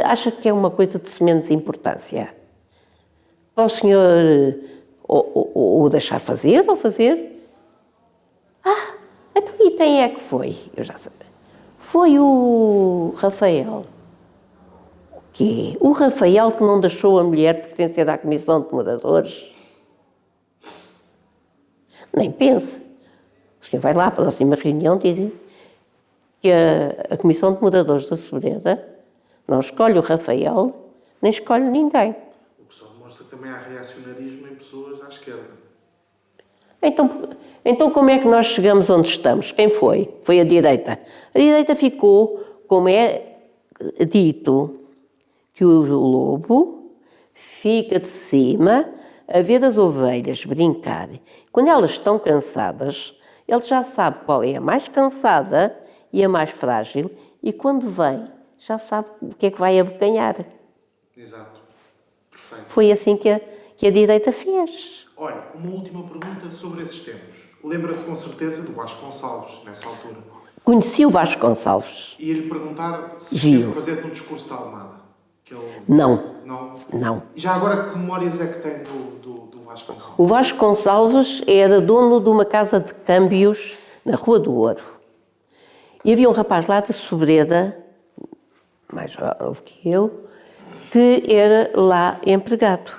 Acha que é uma coisa de semelhante importância? Para o senhor ou deixar fazer ou fazer? Então e quem é que foi? Eu já sabia. Foi o Rafael. O quê? O Rafael que não deixou a mulher pertencer à Comissão de Moradores? Nem pense. O senhor vai lá para a próxima reunião e diz que a Comissão de Moradores da Sobreda não escolhe o Rafael, nem escolhe ninguém. O que só demonstra que também há reacionarismo em pessoas à esquerda. Então como é que nós chegamos onde estamos? Quem foi? Foi a direita. A direita ficou, como é dito, que o lobo fica de cima a ver as ovelhas brincar. Quando elas estão cansadas, Ele já sabe qual é a mais cansada e a mais frágil e quando vem já sabe o que é que vai abocanhar. Exato. Perfeito. Foi assim que a direita fez. Olha, uma última pergunta sobre esses tempos. Lembra-se com certeza do Vasconcelos, nessa altura. Conheci o Vasconcelos. Ia-lhe perguntar se Viu. esteve presente no discurso da Almada. Que ele... Não. Não? E já agora, que memórias é que tem do Vasconcelos? O Vasconcelos era dono de uma casa de câmbios na Rua do Ouro. E havia um rapaz lá de Sobreda, mais jovem que eu, que era lá empregado.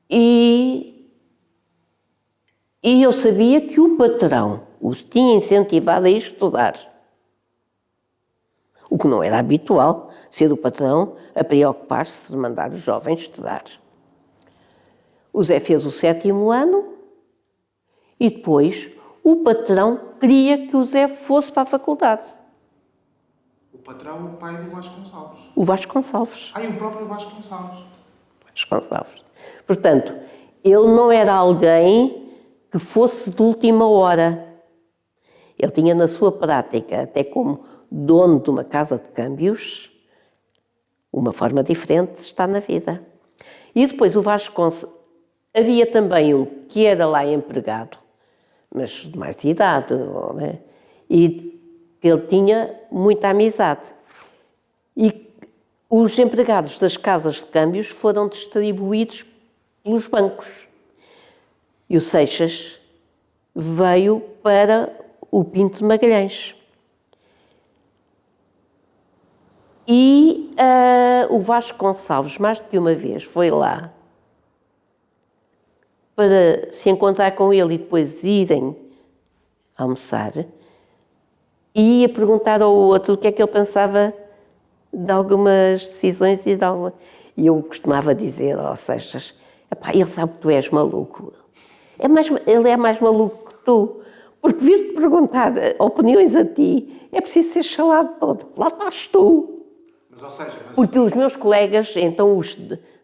E eu sabia que o patrão o tinha incentivado a ir estudar. O que não era habitual, ser o patrão a preocupar-se de mandar os jovens estudar. O Zé fez o 7º ano e depois o patrão queria que o Zé fosse para a faculdade. O patrão, o pai do Vasconcelos. O Vasconcelos. E o próprio Vasconcelos. Vasconcelos. Portanto, ele não era alguém que fosse de última hora. Ele tinha na sua prática, até como dono de uma casa de câmbios, uma forma diferente de estar na vida. E depois o Vasconcelos, havia também um que era lá empregado, mas de mais de idade, né? E que ele tinha muita amizade. E os empregados das casas de câmbios foram distribuídos pelos bancos. E o Seixas veio para o Pinto de Magalhães. E o Vasconcelos, mais do que uma vez, foi lá para se encontrar com ele e depois irem almoçar e ia perguntar ao outro o que é que ele pensava de algumas decisões e E eu costumava dizer ao Seixas, ele sabe que tu és maluco. Ele é mais maluco que tu, porque vir-te perguntar opiniões a ti é preciso ser chalado todo. Lá estás tu. Porque os meus colegas, então,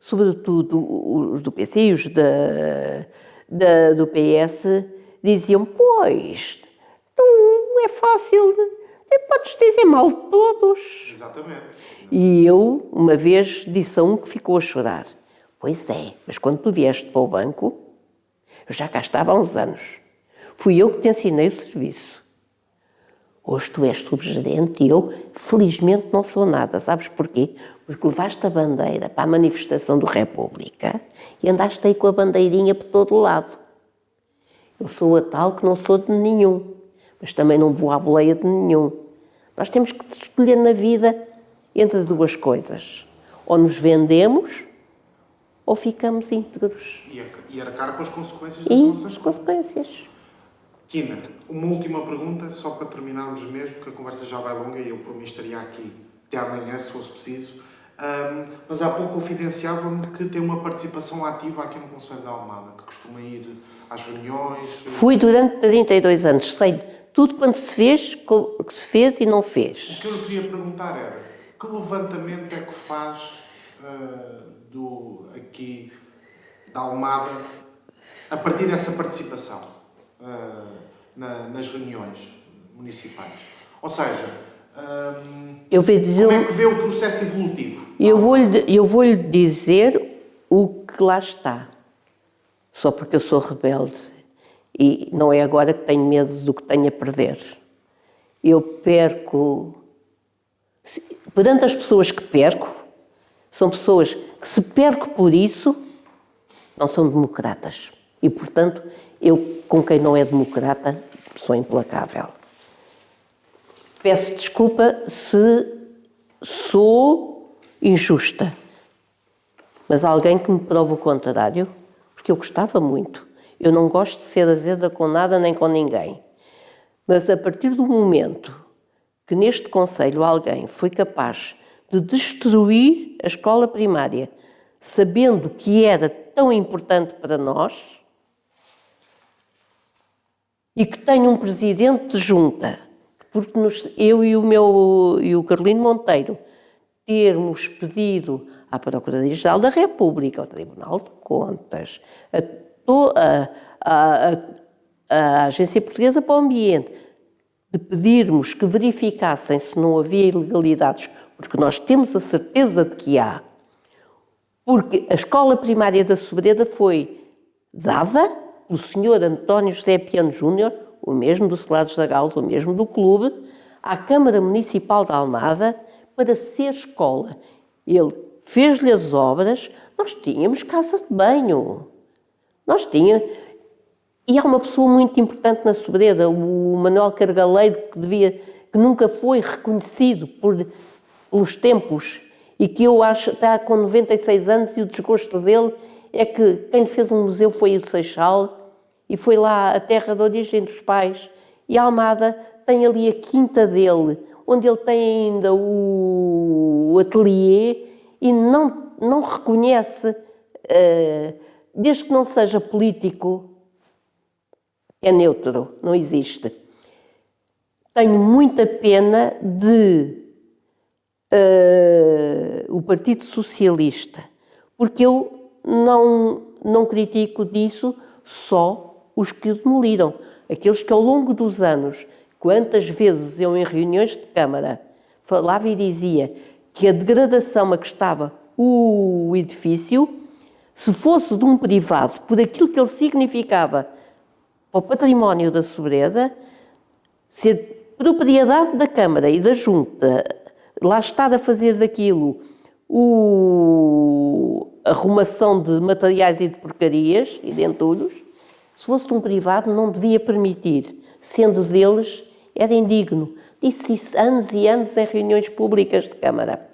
sobretudo os do PC e os do PS, diziam, pois, tu é fácil, podes dizer mal de todos. Exatamente. E eu, uma vez, disse a um que ficou a chorar, pois é, mas quando tu vieste para o banco, eu já cá estava há uns anos, fui eu que te ensinei o serviço. Hoje tu és subgerente e eu, felizmente, não sou nada. Sabes porquê? Porque levaste a bandeira para a manifestação do República e andaste aí com a bandeirinha por todo o lado. Eu sou a tal que não sou de nenhum, mas também não vou à boleia de nenhum. Nós temos que escolher na vida entre duas coisas. Ou nos vendemos ou ficamos íntegros. E arcar com as consequências das nossas consequências. Quina, uma última pergunta, só para terminarmos mesmo, porque a conversa já vai longa e eu por mim estaria aqui até amanhã, se fosse preciso. Mas há pouco confidenciava-me que tem uma participação ativa aqui no Conselho da Almada, que costuma ir às reuniões. Fui durante 32 anos, sei tudo quanto se fez, que se fez e não fez. O que eu lhe queria perguntar era, que levantamento é que faz aqui da Almada a partir dessa participação nas reuniões municipais? Ou seja, como é que vê o processo evolutivo? Eu vou-lhe dizer o que lá está. Só porque eu sou rebelde. E não é agora que tenho medo do que tenho a perder. Eu perco... Perante as pessoas que perco, são pessoas que, se perco por isso, não são democratas. E, portanto, eu, com quem não é democrata, sou implacável. Peço desculpa se sou injusta, mas alguém que me prove o contrário, porque eu gostava muito. Eu não gosto de ser azeda com nada nem com ninguém. Mas a partir do momento que neste Conselho alguém foi capaz de destruir a escola primária, sabendo que era tão importante para nós, e que tem um presidente de junta, porque eu e o Carolino Monteiro termos pedido à Procuradoria-Geral da República, ao Tribunal de Contas, a a Agência Portuguesa para o Ambiente, de pedirmos que verificassem se não havia ilegalidades, porque nós temos a certeza de que há, porque a escola primária da Sobreda foi dada pelo Sr. António José Piano Júnior, o mesmo do Celados da Galva, o mesmo do clube, à Câmara Municipal de Almada, para ser escola. Ele fez-lhe as obras, nós tínhamos casa de banho. Nós tínhamos. E há uma pessoa muito importante na Sobreda, o Manuel Cargaleiro, que nunca foi reconhecido pelos tempos e que eu acho que está com 96 anos e o desgosto dele é que quem lhe fez um museu foi o Seixal e foi lá a terra de origem dos pais. E a Almada tem ali a quinta dele, onde ele tem ainda o ateliê e não reconhece, desde que não seja político, é neutro, não existe. Tenho muita pena de o Partido Socialista, porque eu não critico disso só os que o demoliram. Aqueles que ao longo dos anos, quantas vezes eu em reuniões de Câmara falava e dizia que a degradação a que estava o edifício, se fosse de um privado, por aquilo que ele significava ao património da Sobreda, ser propriedade da Câmara e da Junta, lá estar a fazer daquilo a arrumação de materiais e de porcarias e de entulhos, se fosse de um privado não devia permitir, sendo deles, era indigno. Disse isso anos e anos em reuniões públicas de Câmara.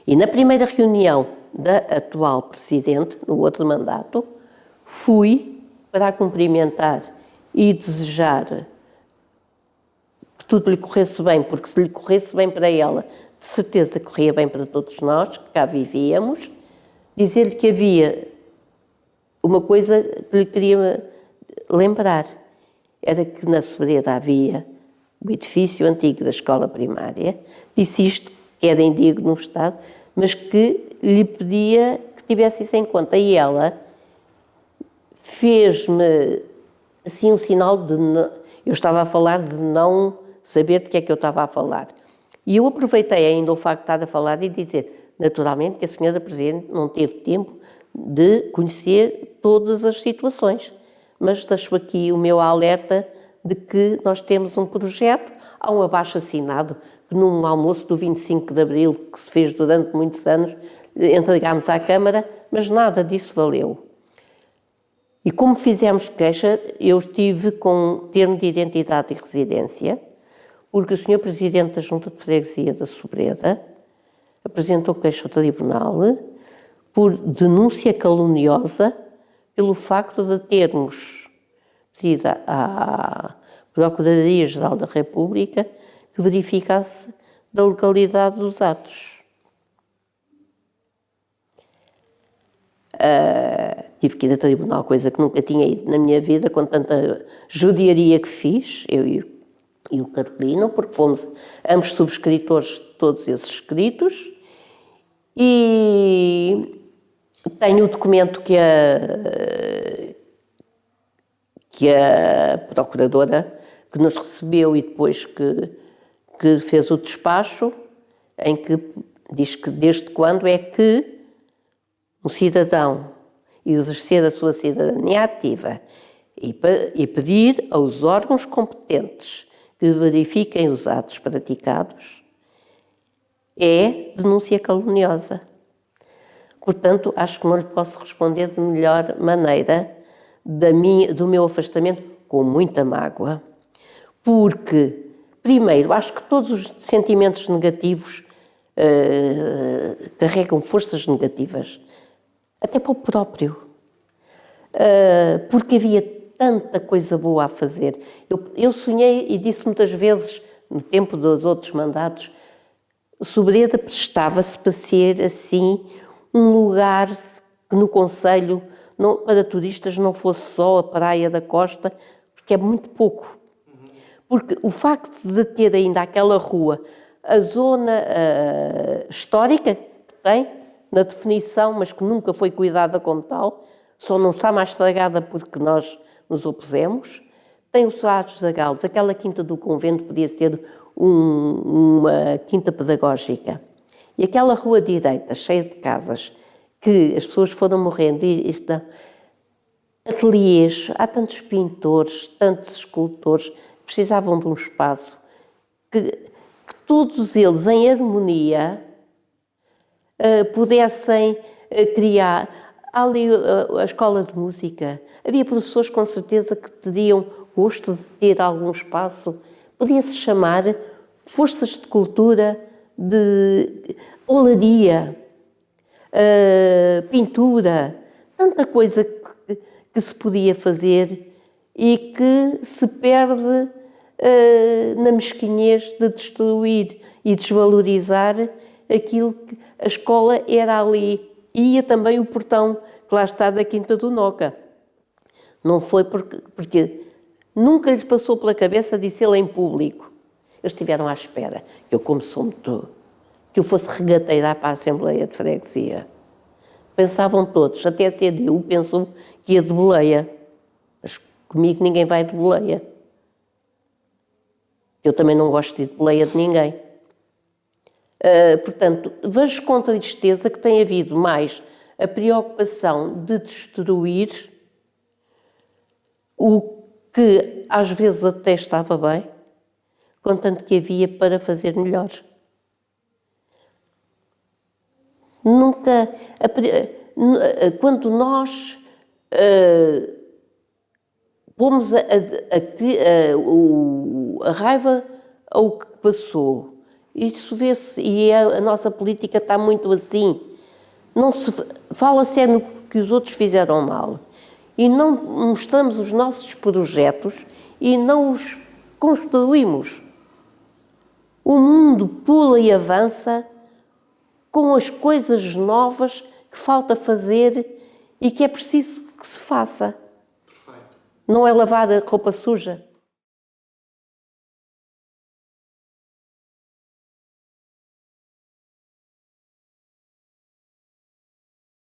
E na primeira reunião da atual Presidente, no outro mandato, fui para a cumprimentar e desejar que tudo lhe corresse bem, porque se lhe corresse bem para ela, de certeza corria bem para todos nós, que cá vivíamos, dizer-lhe que havia uma coisa que lhe queria lembrar, era que na Sobreda havia o edifício antigo da escola primária, disse isto, que era indigno no Estado, mas que lhe pedia que tivesse isso em conta. E ela fez-me assim um sinal de... Eu estava a falar de não saber de que é que eu estava a falar. E eu aproveitei ainda o facto de estar a falar e dizer, naturalmente, que a senhora Presidente não teve tempo de conhecer todas as situações. Mas deixo aqui o meu alerta de que nós temos um projeto, há um abaixo-assinado, que num almoço do 25 de Abril, que se fez durante muitos anos, entregámos à Câmara, mas nada disso valeu. E como fizemos queixa, eu estive com termo de identidade e residência, porque o Sr. Presidente da Junta de Freguesia da Sobreda apresentou queixa ao Tribunal por denúncia caluniosa pelo facto de termos pedido à Procuradoria-Geral da República que verificasse da legalidade dos atos. Tive que ir a tribunal, coisa que nunca tinha ido na minha vida, com tanta judiaria que fiz, eu e o Carolino, porque fomos ambos subscritores de todos esses escritos, e tenho o documento que a procuradora que nos recebeu e depois que fez o despacho, em que diz que desde quando é que um cidadão exercer a sua cidadania ativa e pedir aos órgãos competentes que verifiquem os atos praticados é denúncia caluniosa. Portanto, acho que não lhe posso responder de melhor maneira do meu afastamento com muita mágoa. Porque, primeiro, acho que todos os sentimentos negativos carregam forças negativas, até para o próprio. Porque havia tanta coisa boa a fazer. Eu sonhei e disse muitas vezes, no tempo dos outros mandatos, Sobreda prestava-se para ser, assim, um lugar que no concelho, para turistas, não fosse só a Praia da Costa, porque é muito pouco. Porque o facto de ter ainda aquela rua, a zona histórica que tem, na definição, mas que nunca foi cuidada como tal, só não está mais estragada porque nós nos opusemos. Tem o Soares dos Zagalos, aquela quinta do convento podia ser uma quinta pedagógica. E aquela rua direita, cheia de casas, que as pessoas foram morrendo, e ateliês, há tantos pintores, tantos escultores, precisavam de um espaço, que todos eles, em harmonia, pudessem criar. Há ali a escola de música, havia professores com certeza que teriam gosto de ter algum espaço, podia-se chamar forças de cultura, de olaria, pintura, tanta coisa que se podia fazer e que se perde na mesquinhez de destruir e desvalorizar aquilo que a escola era ali. E ia também o portão que lá está da Quinta do Noca. Não foi porque nunca lhes passou pela cabeça disse-lo em público. Eles estiveram à espera que eu, como sou muito, que eu fosse regateirar para a Assembleia de Freguesia. Pensavam todos, até a CDU pensou que ia de boleia. Mas comigo ninguém vai de boleia. Eu também não gosto de ir de boleia de ninguém. Portanto, vejo com tristeza que tem havido mais a preocupação de destruir o que às vezes até estava bem, contanto que havia para fazer melhor. Nunca, quando nós pomos a raiva ao que passou, isso vê-se, e a nossa política está muito assim, não se fala-se é no que os outros fizeram mal, e não mostramos os nossos projetos e não os construímos. O mundo pula e avança com as coisas novas que falta fazer e que é preciso que se faça. Não é lavar a roupa suja.